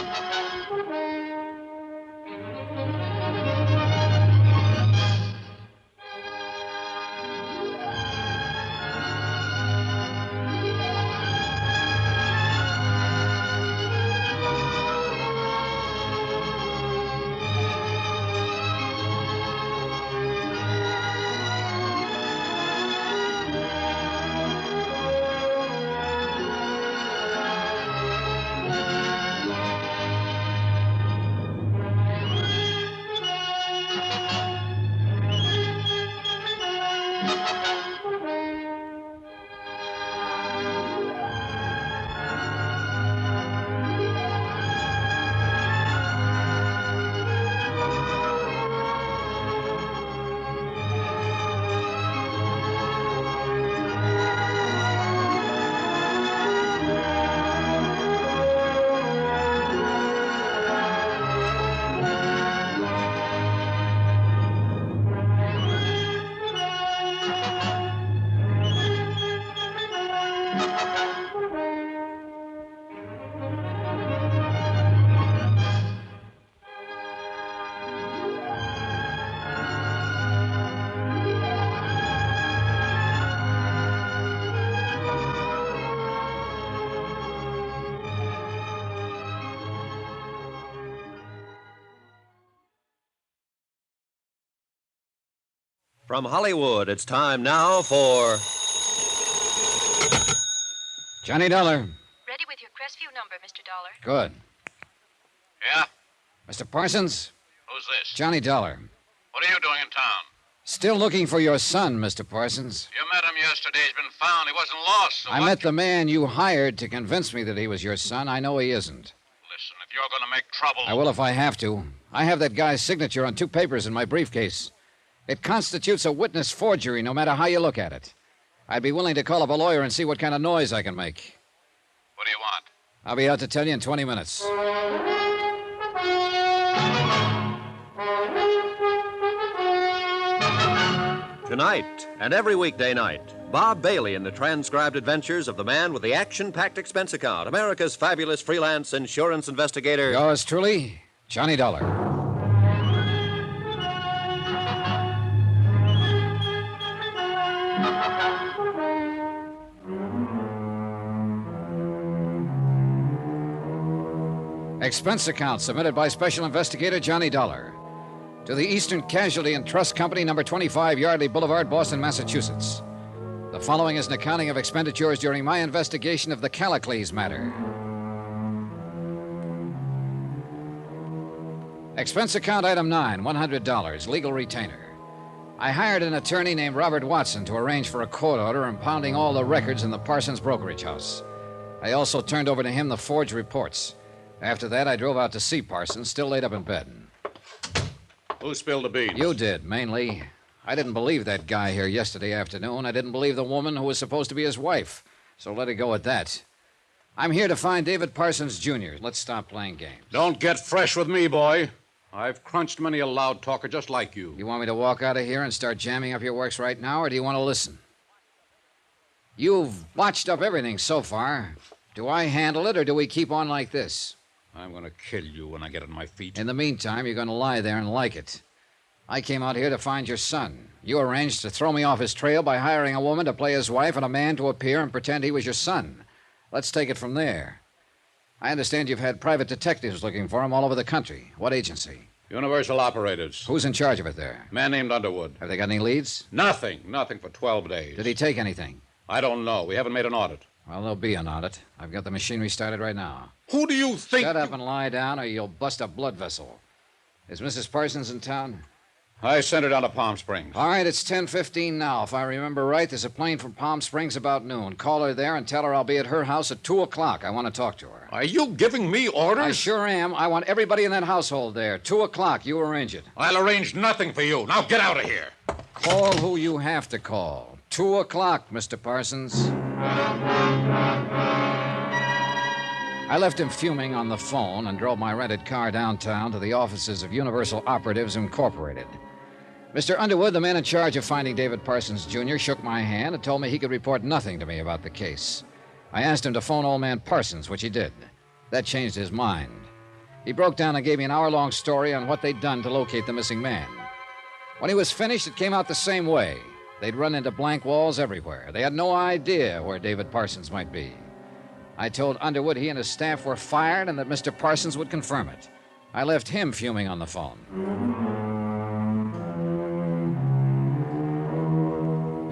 From Hollywood, it's time now for Johnny Dollar. Ready with your Crestview number, Mr. Dollar. Good. Yeah? Mr. Parsons? Who's this? Johnny Dollar. What are you doing in town? Still looking for your son, Mr. Parsons. You met him yesterday. He's been found. He wasn't lost. So I met the man you hired to convince me that he was your son. I know he isn't. Listen, if you're going to make trouble... I will if I have to. I have that guy's signature on 2 papers in my briefcase. It constitutes a witness forgery, no matter how you look at it. I'd be willing to call up a lawyer and see what kind of noise I can make. What do you want? I'll be out to tell you in 20 minutes. Tonight and every weekday night, Bob Bailey in the transcribed adventures of the man with the action-packed expense account, America's fabulous freelance insurance investigator. Yours truly, Johnny Dollar. Expense account submitted by Special Investigator Johnny Dollar to the Eastern Casualty and Trust Company, number 25 Yardley Boulevard, Boston, Massachusetts. The following is an accounting of expenditures during my investigation of the Callicles Matter. Expense account item 9, $100, legal retainer. I hired an attorney named Robert Watson to arrange for a court order impounding all the records in the Parsons brokerage house. I also turned over to him the forged reports. After that, I drove out to see Parsons, still laid up in bed. Who spilled the beans? You did, mainly. I didn't believe that guy here yesterday afternoon. I didn't believe the woman who was supposed to be his wife. So let it go at that. I'm here to find David Parsons, Jr. Let's stop playing games. Don't get fresh with me, boy. I've crunched many a loud talker just like you. You want me to walk out of here and start jamming up your works right now, or do you want to listen? You've botched up everything so far. Do I handle it, or do we keep on like this? I'm going to kill you when I get on my feet. In the meantime, you're going to lie there and like it. I came out here to find your son. You arranged to throw me off his trail by hiring a woman to play his wife and a man to appear and pretend he was your son. Let's take it from there. I understand you've had private detectives looking for him all over the country. What agency? Universal Operatives. Who's in charge of it there? Man named Underwood. Have they got any leads? Nothing. Nothing for 12 days. Did he take anything? I don't know. We haven't made an audit. Well, there'll be an audit. I've got the machinery started right now. Who do you think... Shut up and lie down or you'll bust a blood vessel. Is Mrs. Parsons in town? I sent her down to Palm Springs. All right, it's 10:15 now. If I remember right, there's a plane from Palm Springs about noon. Call her there and tell her I'll be at her house at 2 o'clock. I want to talk to her. Are you giving me orders? I sure am. I want everybody in that household there. 2 o'clock. You arrange it. I'll arrange nothing for you. Now get out of here. Call who you have to call. 2 o'clock, Mr. Parsons. I left him fuming on the phone and drove my rented car downtown to the offices of Universal Operatives Incorporated. Mr. Underwood, the man in charge of finding David Parsons, Jr., shook my hand and told me he could report nothing to me about the case. I asked him to phone old man Parsons, which he did. That changed his mind. He broke down and gave me an hour-long story on what they'd done to locate the missing man. When he was finished, it came out the same way. They'd run into blank walls everywhere. They had no idea where David Parsons might be. I told Underwood he and his staff were fired and that Mr. Parsons would confirm it. I left him fuming on the phone.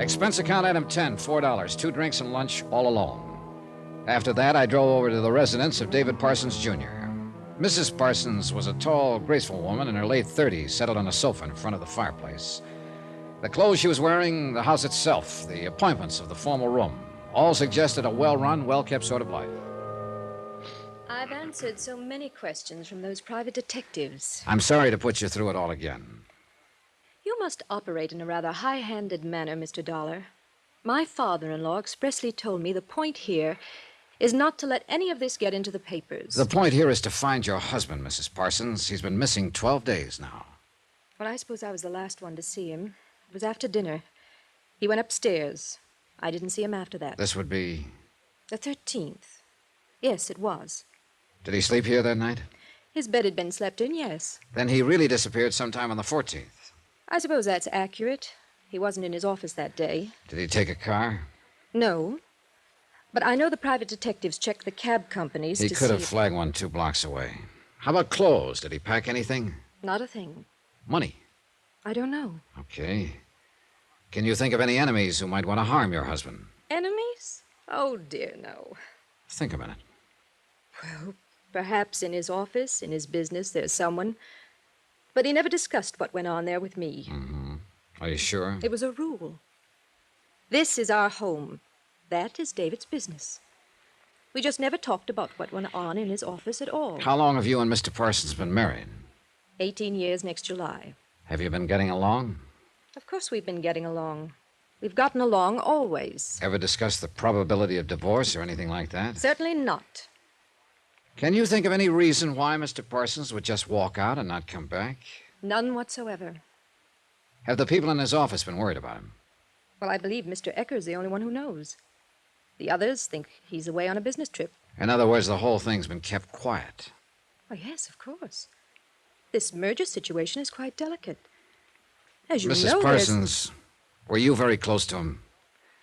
Expense account item 10, $4, 2 drinks and lunch, all alone. After that, I drove over to the residence of David Parsons, Jr. Mrs. Parsons was a tall, graceful woman in her late 30s, settled on a sofa in front of the fireplace. The clothes she was wearing, the house itself, the appointments of the formal room, all suggested a well-run, well-kept sort of life. I've answered so many questions from those private detectives. I'm sorry to put you through it all again. You must operate in a rather high-handed manner, Mr. Dollar. My father-in-law expressly told me the point here is not to let any of this get into the papers. The point here is to find your husband, Mrs. Parsons. He's been missing 12 days now. Well, I suppose I was the last one to see him. It was after dinner. He went upstairs. I didn't see him after that. This would be... The 13th. Yes, it was. Did he sleep here that night? His bed had been slept in, yes. Then he really disappeared sometime on the 14th. I suppose that's accurate. He wasn't in his office that day. Did he take a car? No. But I know the private detectives checked the cab companies He to could see... have flagged one 2 blocks away. How about clothes? Did he pack anything? Not a thing. Money? I don't know. Okay. Can you think of any enemies who might want to harm your husband? Enemies? Oh, dear, no. Think a minute. Well, perhaps in his office, in his business, there's someone. But he never discussed what went on there with me. Mm-hmm. Are you sure? It was a rule. This is our home. That is David's business. We just never talked about what went on in his office at all. How long have you and Mr. Parsons been married? 18 years next July. Have you been getting along? Of course we've been getting along. We've gotten along always. Ever discussed the probability of divorce or anything like that? Certainly not. Can you think of any reason why Mr. Parsons would just walk out and not come back? None whatsoever. Have the people in his office been worried about him? Well, I believe Mr. Ecker's the only one who knows. The others think he's away on a business trip. In other words, the whole thing's been kept quiet. Oh, yes, of course. This merger situation is quite delicate. As you know, Mrs. Parsons, were you very close to him?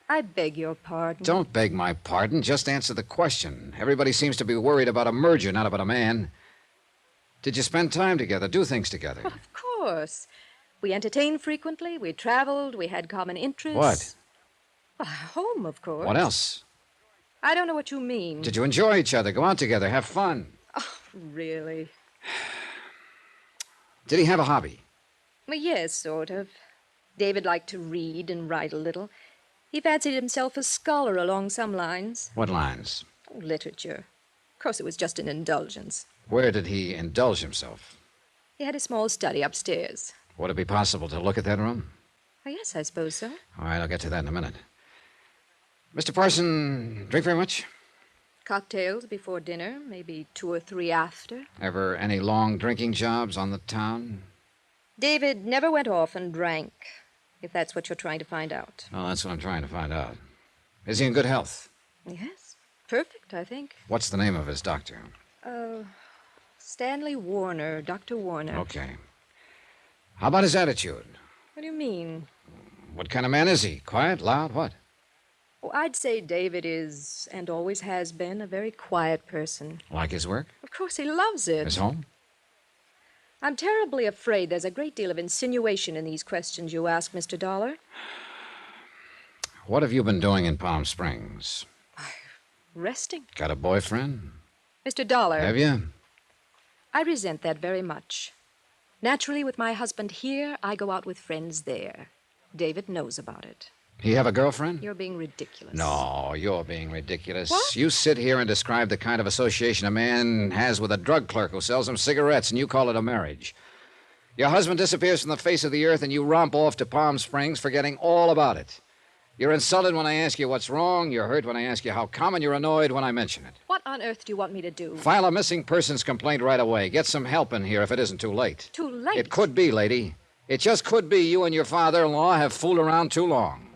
I beg your pardon. Don't beg my pardon. Just answer the question. Everybody seems to be worried about a merger, not about a man. Did you spend time together, do things together? Of course. We entertained frequently, we traveled, we had common interests. What? Well, home, of course. What else? I don't know what you mean. Did you enjoy each other, go out together, have fun? Oh, really? Did he have a hobby? Well, yes, sort of. David liked to read and write a little. He fancied himself a scholar along some lines. What lines? Oh, literature. Of course, it was just an indulgence. Where did he indulge himself? He had a small study upstairs. Would it be possible to look at that room? Oh, yes, I suppose so. All right, I'll get to that in a minute. Mr. Parson, drink very much? Cocktails before dinner, maybe 2 or 3 after. Ever any long drinking jobs on the town? David never went off and drank, if that's what you're trying to find out. Well, that's what I'm trying to find out. Is he in good health? Yes, perfect, I think. What's the name of his doctor? Stanley Warner, Dr. Warner. Okay. How about his attitude? What do you mean? What kind of man is he? Quiet, loud, what? Oh, I'd say David is, and always has been, a very quiet person. Like his work? Of course, he loves it. His home? I'm terribly afraid there's a great deal of insinuation in these questions you ask, Mr. Dollar. What have you been doing in Palm Springs? Resting. Got a boyfriend? Mr. Dollar. Have you? I resent that very much. Naturally, with my husband here, I go out with friends there. David knows about it. He have a girlfriend? You're being ridiculous. No, you're being ridiculous. What? You sit here and describe the kind of association a man has with a drug clerk who sells him cigarettes, and you call it a marriage. Your husband disappears from the face of the earth, and you romp off to Palm Springs, forgetting all about it. You're insulted when I ask you what's wrong. You're hurt when I ask you how come, and you're annoyed when I mention it. What on earth do you want me to do? File a missing persons complaint right away. Get some help in here if it isn't too late. Too late? It could be, lady. It just could be you and your father-in-law have fooled around too long.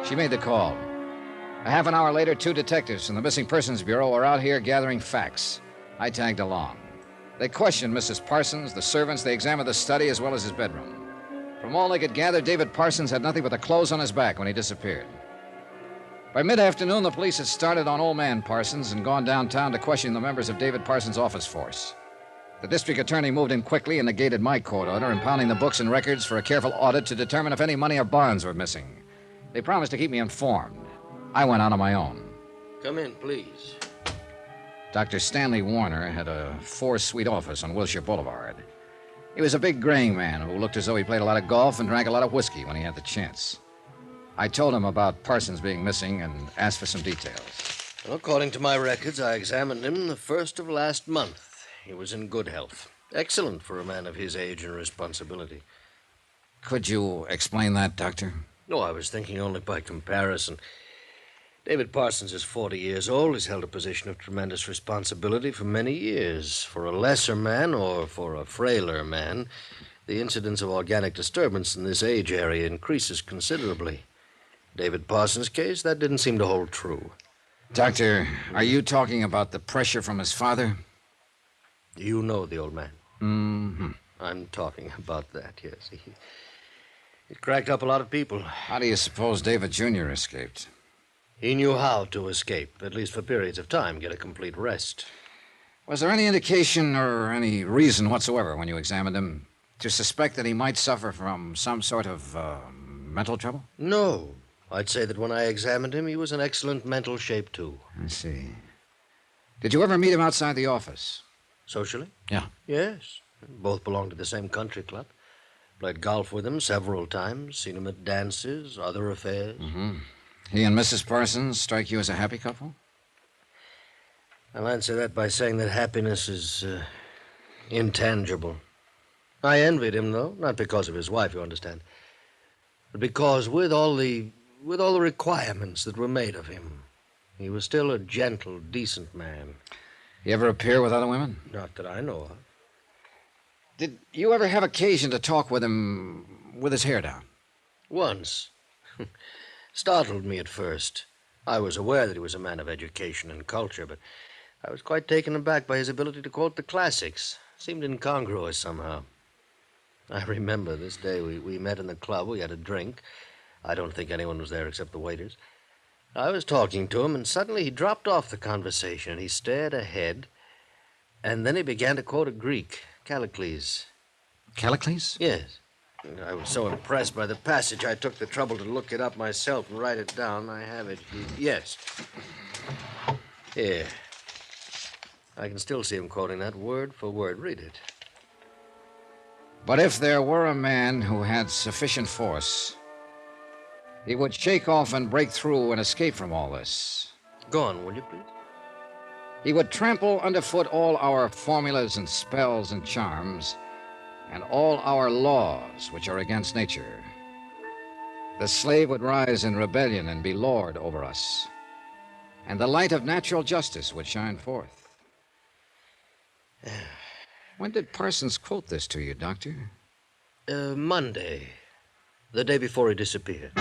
She made the call. A half an hour later, 2 detectives from the Missing Persons Bureau were out here gathering facts. I tagged along. They questioned Mrs. Parsons, the servants. They examined the study as well as his bedroom. From all they could gather, David Parsons had nothing but the clothes on his back when he disappeared. By mid-afternoon, the police had started on old man Parsons and gone downtown to question the members of David Parsons' office force. The district attorney moved in quickly and negated my court order, impounding the books and records for a careful audit to determine if any money or bonds were missing. They promised to keep me informed. I went out on my own. Come in, please. Dr. Stanley Warner had a 4-suite office on Wilshire Boulevard. He was a big graying man who looked as though he played a lot of golf and drank a lot of whiskey when he had the chance. I told him about Parsons being missing and asked for some details. Well, according to my records, I examined him the 1st of last month. He was in good health. Excellent for a man of his age and responsibility. Could you explain that, Doctor? No, I was thinking only by comparison. David Parsons is 40 years old. He's held a position of tremendous responsibility for many years. For a lesser man, or for a frailer man, the incidence of organic disturbance in this age area increases considerably. David Parsons' case, that didn't seem to hold true. Doctor, are you talking about the pressure from his father? You know the old man. Mm-hmm. I'm talking about that, yes. He cracked up a lot of people. How do you suppose David Jr. escaped? He knew how to escape, at least for periods of time, get a complete rest. Was there any indication or any reason whatsoever when you examined him to suspect that he might suffer from some sort of mental trouble? No. I'd say that when I examined him, he was in excellent mental shape, too. I see. Did you ever meet him outside the office? Socially? Yeah. Yes. Both belonged to the same country club. Played golf with him several times, seen him at dances, other affairs. Mm-hmm. He and Mrs. Parsons strike you as a happy couple? I'll answer that by saying that happiness is intangible. I envied him, though, not because of his wife, you understand, but because with all the requirements that were made of him, he was still a gentle, decent man. You ever appear with other women? Not that I know of. Did you ever have occasion to talk with him with his hair down? Once. Startled me at first. I was aware that he was a man of education and culture, but I was quite taken aback by his ability to quote the classics. Seemed incongruous somehow. I remember this day we met in the club. We had a drink. I don't think anyone was there except the waiters. I was talking to him, and suddenly he dropped off the conversation. He stared ahead, And then he began to quote a Greek, Callicles. Callicles? Yes. I was so impressed by the passage, I took the trouble to look it up myself and write it down. I have it here. Yes. Here. I can still see him quoting that word for word. Read it. But if there were a man who had sufficient force, he would shake off and break through and escape from all this. Go on, will you, please? He would trample underfoot all our formulas and spells and charms, and all our laws which are against nature. The slave would rise in rebellion and be lord over us, and the light of natural justice would shine forth. When did Parsons quote this to you, Doctor? Monday, the day before he disappeared.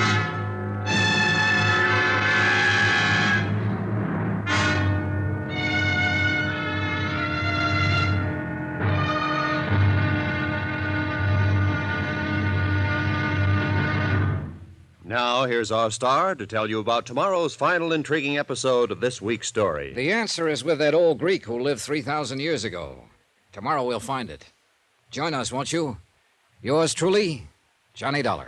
Now, here's our star to tell you about tomorrow's final intriguing episode of this week's story. The answer is with that old Greek who lived 3,000 years ago. Tomorrow we'll find it. Join us, won't you? Yours truly, Johnny Dollar.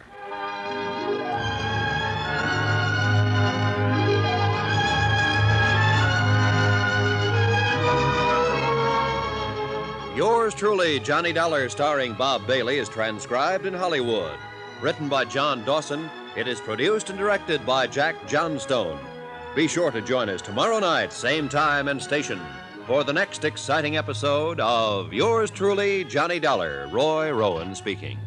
Yours truly, Johnny Dollar, starring Bob Bailey, is transcribed in Hollywood. Written by John Dawson, it is produced and directed by Jack Johnstone. Be sure to join us tomorrow night, same time and station, for the next exciting episode of Yours truly, Johnny Dollar. Roy Rowan speaking.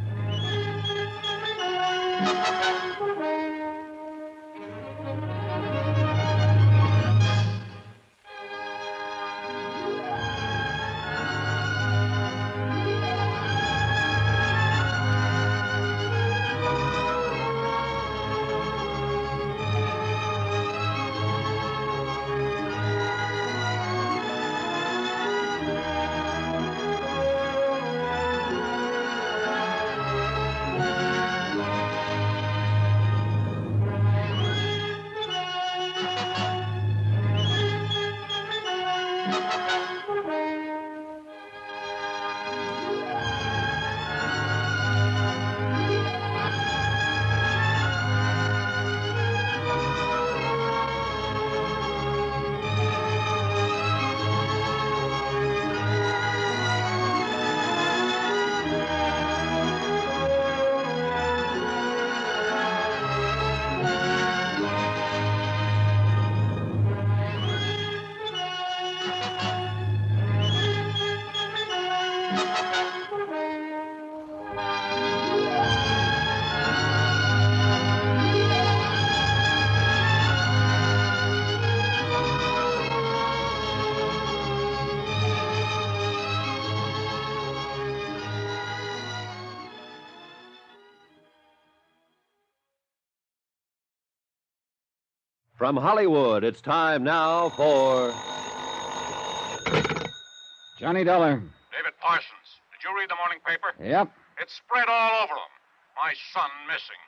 From Hollywood, it's time now for Johnny Dollar. David Parsons, did you read the morning paper? Yep. It's spread all over them. My son missing.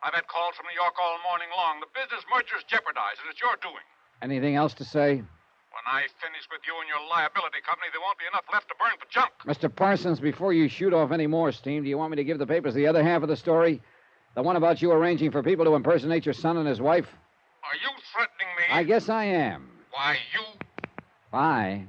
I've had calls from New York all morning long. The business merger's jeopardized, and it's your doing. Anything else to say? When I finish with you and your liability company, there won't be enough left to burn for junk. Mr. Parsons, before you shoot off any more steam, do you want me to give the papers the other half of the story? The one about you arranging for people to impersonate your son and his wife? Are you threatening me? I guess I am. Why, you... Bye.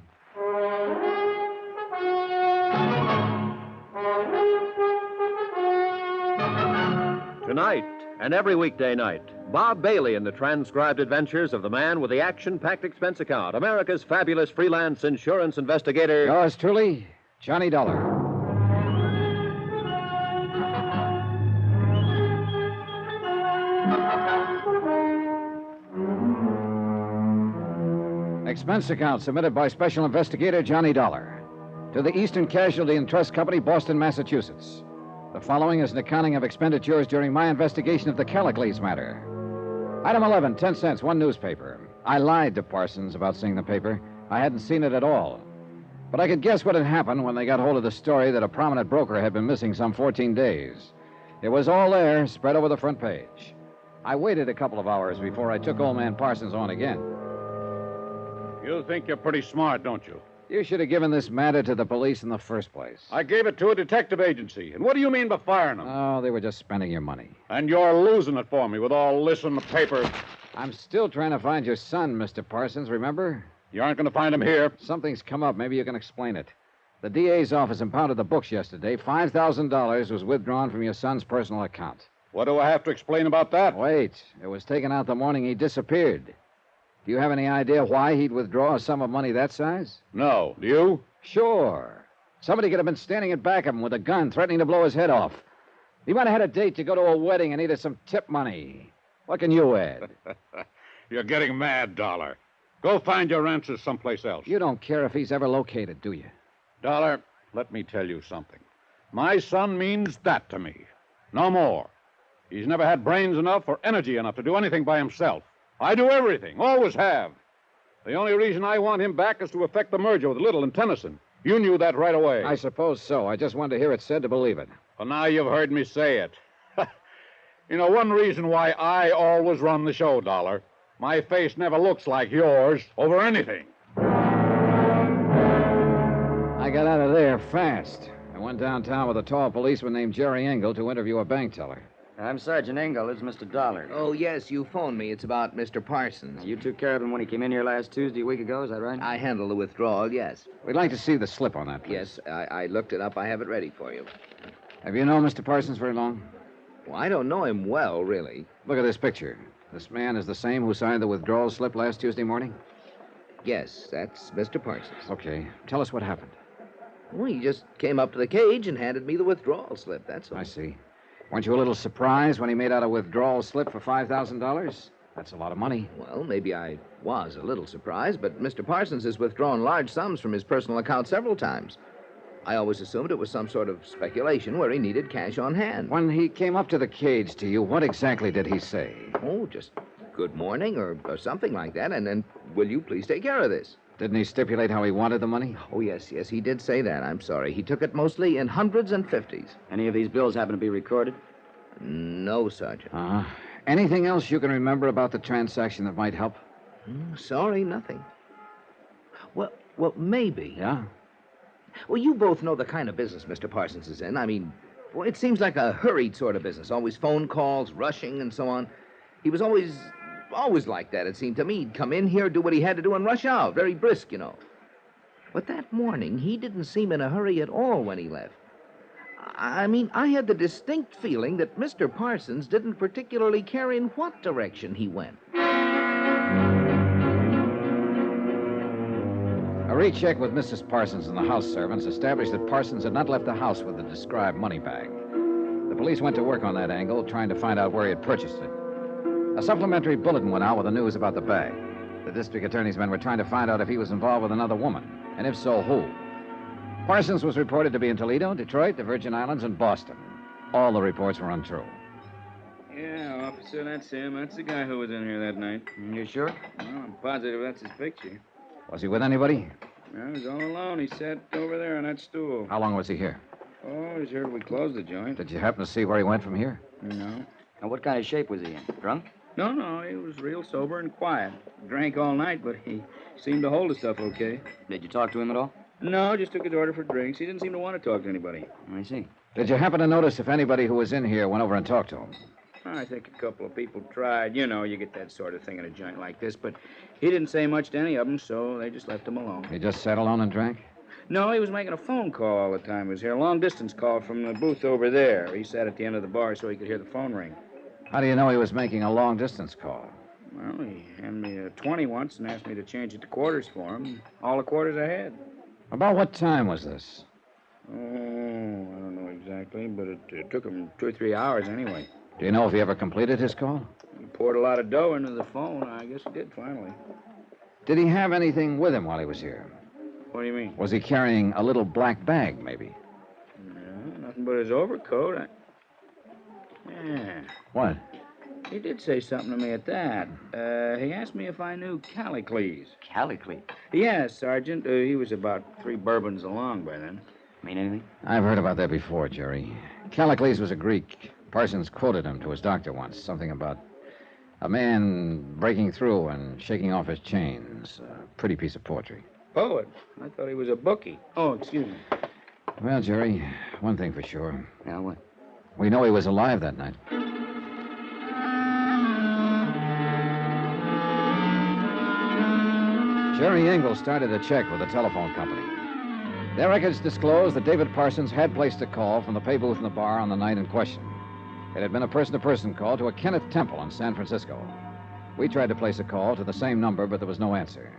Tonight and every weekday night, Bob Bailey in the transcribed adventures of the man with the action-packed expense account, America's fabulous freelance insurance investigator. Yours truly, Johnny Dollar. Expense account submitted by Special Investigator Johnny Dollar to the Eastern Casualty and Trust Company, Boston, Massachusetts. The following is an accounting of expenditures during my investigation of the Callicles Matter. Item 11, 10 cents, one newspaper. I lied to Parsons about seeing the paper. I hadn't seen it at all. But I could guess what had happened when they got hold of the story that a prominent broker had been missing some 14 days. It was all there, spread over the front page. I waited a couple of hours before I took old man Parsons on again. You think you're pretty smart, don't you? You should have given this matter to the police in the first place. I gave it to a detective agency. And what do you mean by firing them? Oh, they were just spending your money. And you're losing it for me with all this in the paper. I'm still trying to find your son, Mr. Parsons, remember? You aren't going to find him here. Something's come up. Maybe you can explain it. The DA's office impounded the books yesterday. $5,000 was withdrawn from your son's personal account. What do I have to explain about that? Wait. It was taken out the morning he disappeared. Do you have any idea why he'd withdraw a sum of money that size? No. Do you? Sure. Somebody could have been standing in back of him with a gun, threatening to blow his head off. He might have had a date to go to a wedding and needed some tip money. What can you add? You're getting mad, Dollar. Go find your answers someplace else. You don't care if he's ever located, do you? Dollar, let me tell you something. My son means that to me. No more. He's never had brains enough or energy enough to do anything by himself. I do everything, always have. The only reason I want him back is to effect the merger with Little and Tennyson. You knew that right away. I suppose so. I just wanted to hear it said to believe it. Well, now you've heard me say it. You know, one reason why I always run the show, Dollar. My face never looks like yours over anything. I got out of there fast. I went downtown with a tall policeman named Jerry Engel to interview a bank teller. I'm Sergeant Engel. It's Mr. Dollar. Oh, yes, you phoned me. It's about Mr. Parsons. You took care of him when he came in here last Tuesday, a week ago, is that right? I handled the withdrawal, yes. We'd like to see the slip on that, please. Yes, I looked it up. I have it ready for you. Have you known Mr. Parsons very long? Well, I don't know him well, really. Look at this picture. This man is the same who signed the withdrawal slip last Tuesday morning? Yes, that's Mr. Parsons. Okay. Tell us what happened. Well, he just came up to the cage and handed me the withdrawal slip, that's all. I see. Weren't you a little surprised when he made out a withdrawal slip for $5,000? That's a lot of money. Well, maybe I was a little surprised, but Mr. Parsons has withdrawn large sums from his personal account several times. I always assumed it was some sort of speculation where he needed cash on hand. When he came up to the cage to you, what exactly did he say? Oh, just good morning or something like that, and then, will you please take care of this? Didn't he stipulate how he wanted the money? Oh, yes, he did say that. I'm sorry. He took it mostly in hundreds and fifties. Any of these bills happen to be recorded? No, Sergeant. Anything else you can remember about the transaction that might help? Sorry, nothing. Well, maybe. Yeah? Well, you both know the kind of business Mr. Parsons is in. I mean, well, it seems like a hurried sort of business. Always phone calls, rushing, and so on. He was always like that, it seemed to me. He'd come in here, do what he had to do, and rush out. Very brisk, you know. But that morning, he didn't seem in a hurry at all when he left. I mean, I had the distinct feeling that Mr. Parsons didn't particularly care in what direction he went. A recheck with Mrs. Parsons and the house servants established that Parsons had not left the house with the described money bag. The police went to work on that angle, trying to find out where he had purchased it. A supplementary bulletin went out with the news about the bag. The district attorney's men were trying to find out if he was involved with another woman, and if so, who. Parsons was reported to be in Toledo, Detroit, the Virgin Islands, and Boston. All the reports were untrue. Yeah, officer, that's him. That's the guy who was in here that night. You sure? Well, I'm positive that's his picture. Was he with anybody? No, he was all alone. He sat over there on that stool. How long was he here? Oh, he's heard we closed the joint. Did you happen to see where he went from here? No. And what kind of shape was he in? Drunk? No, he was real sober and quiet. Drank all night, but he seemed to hold his stuff okay. Did you talk to him at all? No, just took his order for drinks. He didn't seem to want to talk to anybody. I see. Did you happen to notice if anybody who was in here went over and talked to him? I think a couple of people tried. You know, you get that sort of thing in a joint like this, but he didn't say much to any of them, so they just left him alone. He just sat alone and drank? No, he was making a phone call all the time. He was here, a long-distance call from the booth over there. He sat at the end of the bar so he could hear the phone ring. How do you know he was making a long-distance call? Well, he handed me a 20 once and asked me to change it to quarters for him. All the quarters I had. About what time was this? Oh, I don't know exactly, but it took him 2 or 3 hours anyway. Do you know if he ever completed his call? He poured a lot of dough into the phone. I guess he did, finally. Did he have anything with him while he was here? What do you mean? Was he carrying a little black bag, maybe? No, nothing but his overcoat. Yeah. What? He did say something to me at that. He asked me if I knew Callicles. Callicles? Yes, Sergeant. He was about 3 bourbons along by then. Mean anything? I've heard about that before, Jerry. Callicles was a Greek. Parsons quoted him to his doctor once. Something about a man breaking through and shaking off his chains. A pretty piece of poetry. poet. I thought he was a bookie. Oh, excuse me. Well, Jerry, one thing for sure. Yeah, what? We know he was alive that night. Jerry Engel started a check with the telephone company. Their records disclosed that David Parsons had placed a call from the pay booth in the bar on the night in question. It had been a person-to-person call to a Kenneth Temple in San Francisco. We tried to place a call to the same number, but there was no answer.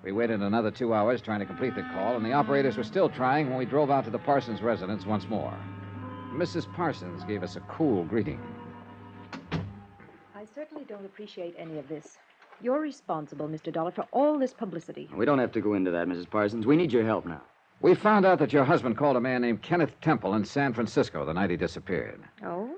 We waited another 2 hours trying to complete the call, and the operators were still trying when we drove out to the Parsons residence once more. Mrs. Parsons gave us a cool greeting. I certainly don't appreciate any of this. You're responsible, Mr. Dollar, for all this publicity. We don't have to go into that, Mrs. Parsons. We need your help now. We found out that your husband called a man named Kenneth Temple in San Francisco the night he disappeared. Oh?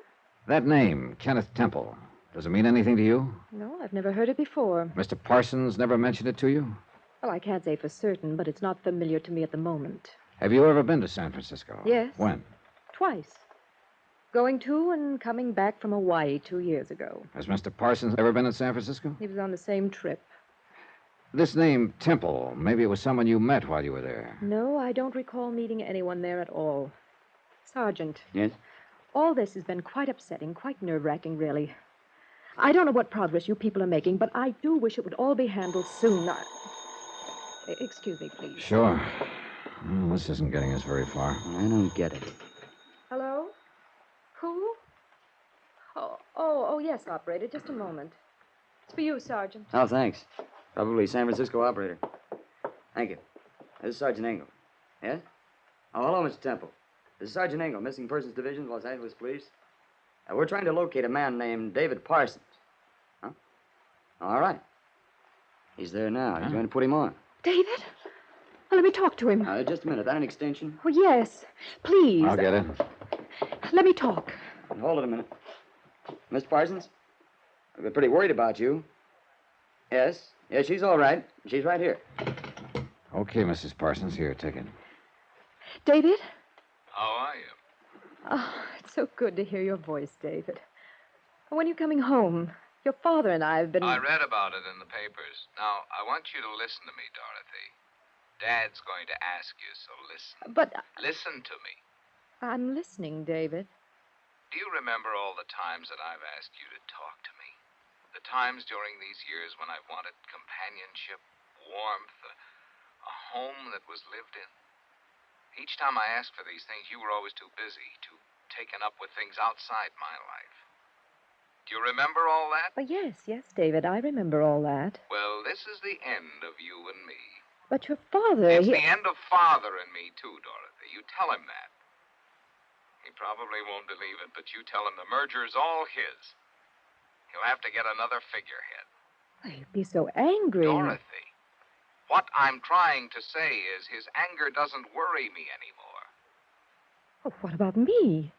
That name, Kenneth Temple, does it mean anything to you? No, I've never heard it before. Mr. Parsons never mentioned it to you? Well, I can't say for certain, but it's not familiar to me at the moment. Have you ever been to San Francisco? Yes. When? Twice. Going to and coming back from Hawaii 2 years ago. Has Mr. Parsons ever been in San Francisco? He was on the same trip. This name, Temple, maybe it was someone you met while you were there. No, I don't recall meeting anyone there at all. Sergeant. Yes? All this has been quite upsetting, quite nerve-wracking, really. I don't know what progress you people are making, but I do wish it would all be handled soon. Excuse me, please. Sure. Well, this isn't getting us very far. I don't get it. Hello? Who? Oh, yes, operator. Just a moment. It's for you, Sergeant. Oh, thanks. Probably San Francisco operator. Thank you. This is Sergeant Engel. Yes? Oh, hello, Mr. Temple. This is Sergeant Engel, Missing Persons Division, Los Angeles Police. We're trying to locate a man named David Parsons. Huh? All right. He's there now. He's going to put him on. David? Well, let me talk to him. Just a minute. That an extension? Oh, yes. Please. I'll get it. Let me talk. Hold it a minute. Miss Parsons? I've been pretty worried about you. Yes. Yes, she's all right. She's right here. Okay, Mrs. Parsons. Here, take it. David? How are you? Oh, it's so good to hear your voice, David. When are you coming home? Your father and I have been... I read about it in the papers. Now, I want you to listen to me, Dorothy. Dad's going to ask you, so listen. But... Listen to me. I'm listening, David. Do you remember all the times that I've asked you to talk to me? The times during these years when I've wanted companionship, warmth, a home that was lived in? Each time I asked for these things, you were always too busy, too taken up with things outside my life. Do you remember all that? Oh, yes, David, I remember all that. Well, this is the end of you and me. But your father... It's the end of Father and me, too, Dorothy. You tell him that. He probably won't believe it, but you tell him the merger's all his. He'll have to get another figurehead. You'd be so angry. Dorothy, what I'm trying to say is his anger doesn't worry me anymore. Oh, what about me?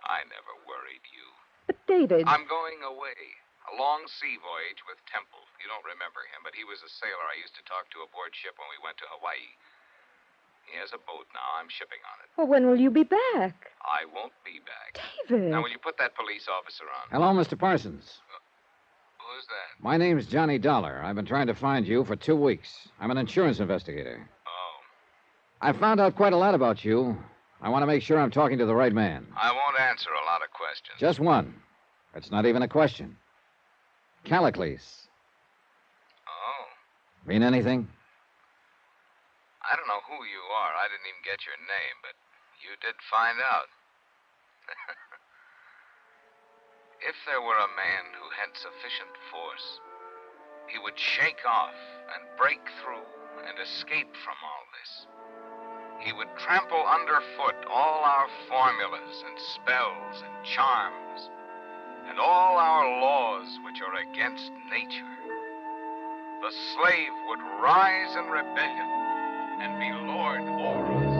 I never worried you. But, David... I'm going away. A long sea voyage with Temple. You don't remember him, but he was a sailor I used to talk to aboard ship when we went to Hawaii. He has a boat now. I'm shipping on it. Well, when will you be back? I won't be back. David. Now, will you put that police officer on? Hello, Mr. Parsons. Who's that? My name's Johnny Dollar. I've been trying to find you for 2 weeks. I'm an insurance investigator. Oh. I found out quite a lot about you. I want to make sure I'm talking to the right man. I won't answer a lot of questions. Just one. It's not even a question. Callicles. Oh. Mean anything? I don't know who you are. I didn't even get your name, but you did find out. If there were a man who had sufficient force, he would shake off and break through and escape from all this. He would trample underfoot all our formulas and spells and charms and all our laws which are against nature. The slave would rise in rebellion and be lord over us.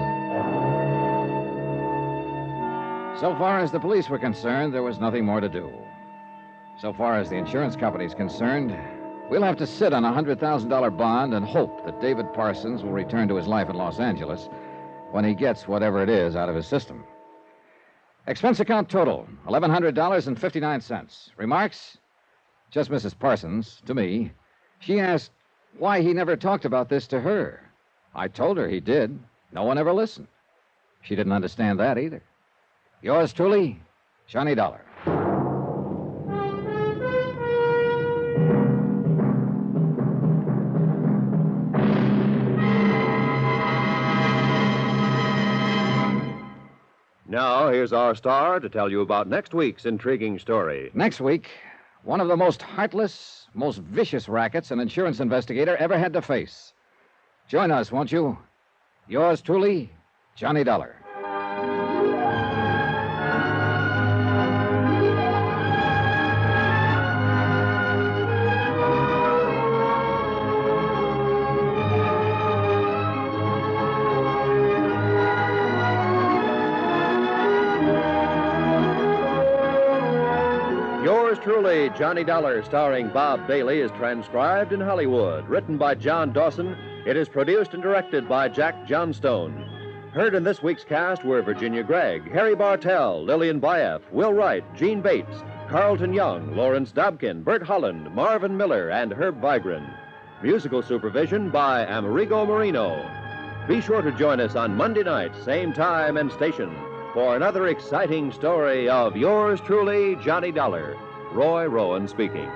So far as the police were concerned, there was nothing more to do. So far as the insurance company's concerned, we'll have to sit on a $100,000 bond and hope that David Parsons will return to his life in Los Angeles when he gets whatever it is out of his system. Expense account total, $1,100.59. Remarks? Just Mrs. Parsons, to me. She asked, why he never talked about this to her. I told her he did. No one ever listened. She didn't understand that either. Yours truly, Johnny Dollar. Now, here's our star to tell you about next week's intriguing story. Next week, one of the most heartless, most vicious rackets an insurance investigator ever had to face. Join us, won't you? Yours truly, Johnny Dollar. Yours truly, Johnny Dollar, starring Bob Bailey, is transcribed in Hollywood. Written by John Dawson, it is produced and directed by Jack Johnstone. Heard in this week's cast were Virginia Gregg, Harry Bartell, Lillian Bayef, Will Wright, Gene Bates, Carlton Young, Lawrence Dobkin, Bert Holland, Marvin Miller, and Herb Vigran. Musical supervision by Amerigo Marino. Be sure to join us on Monday night, same time and station, for another exciting story of yours truly, Johnny Dollar. Roy Rowan speaking.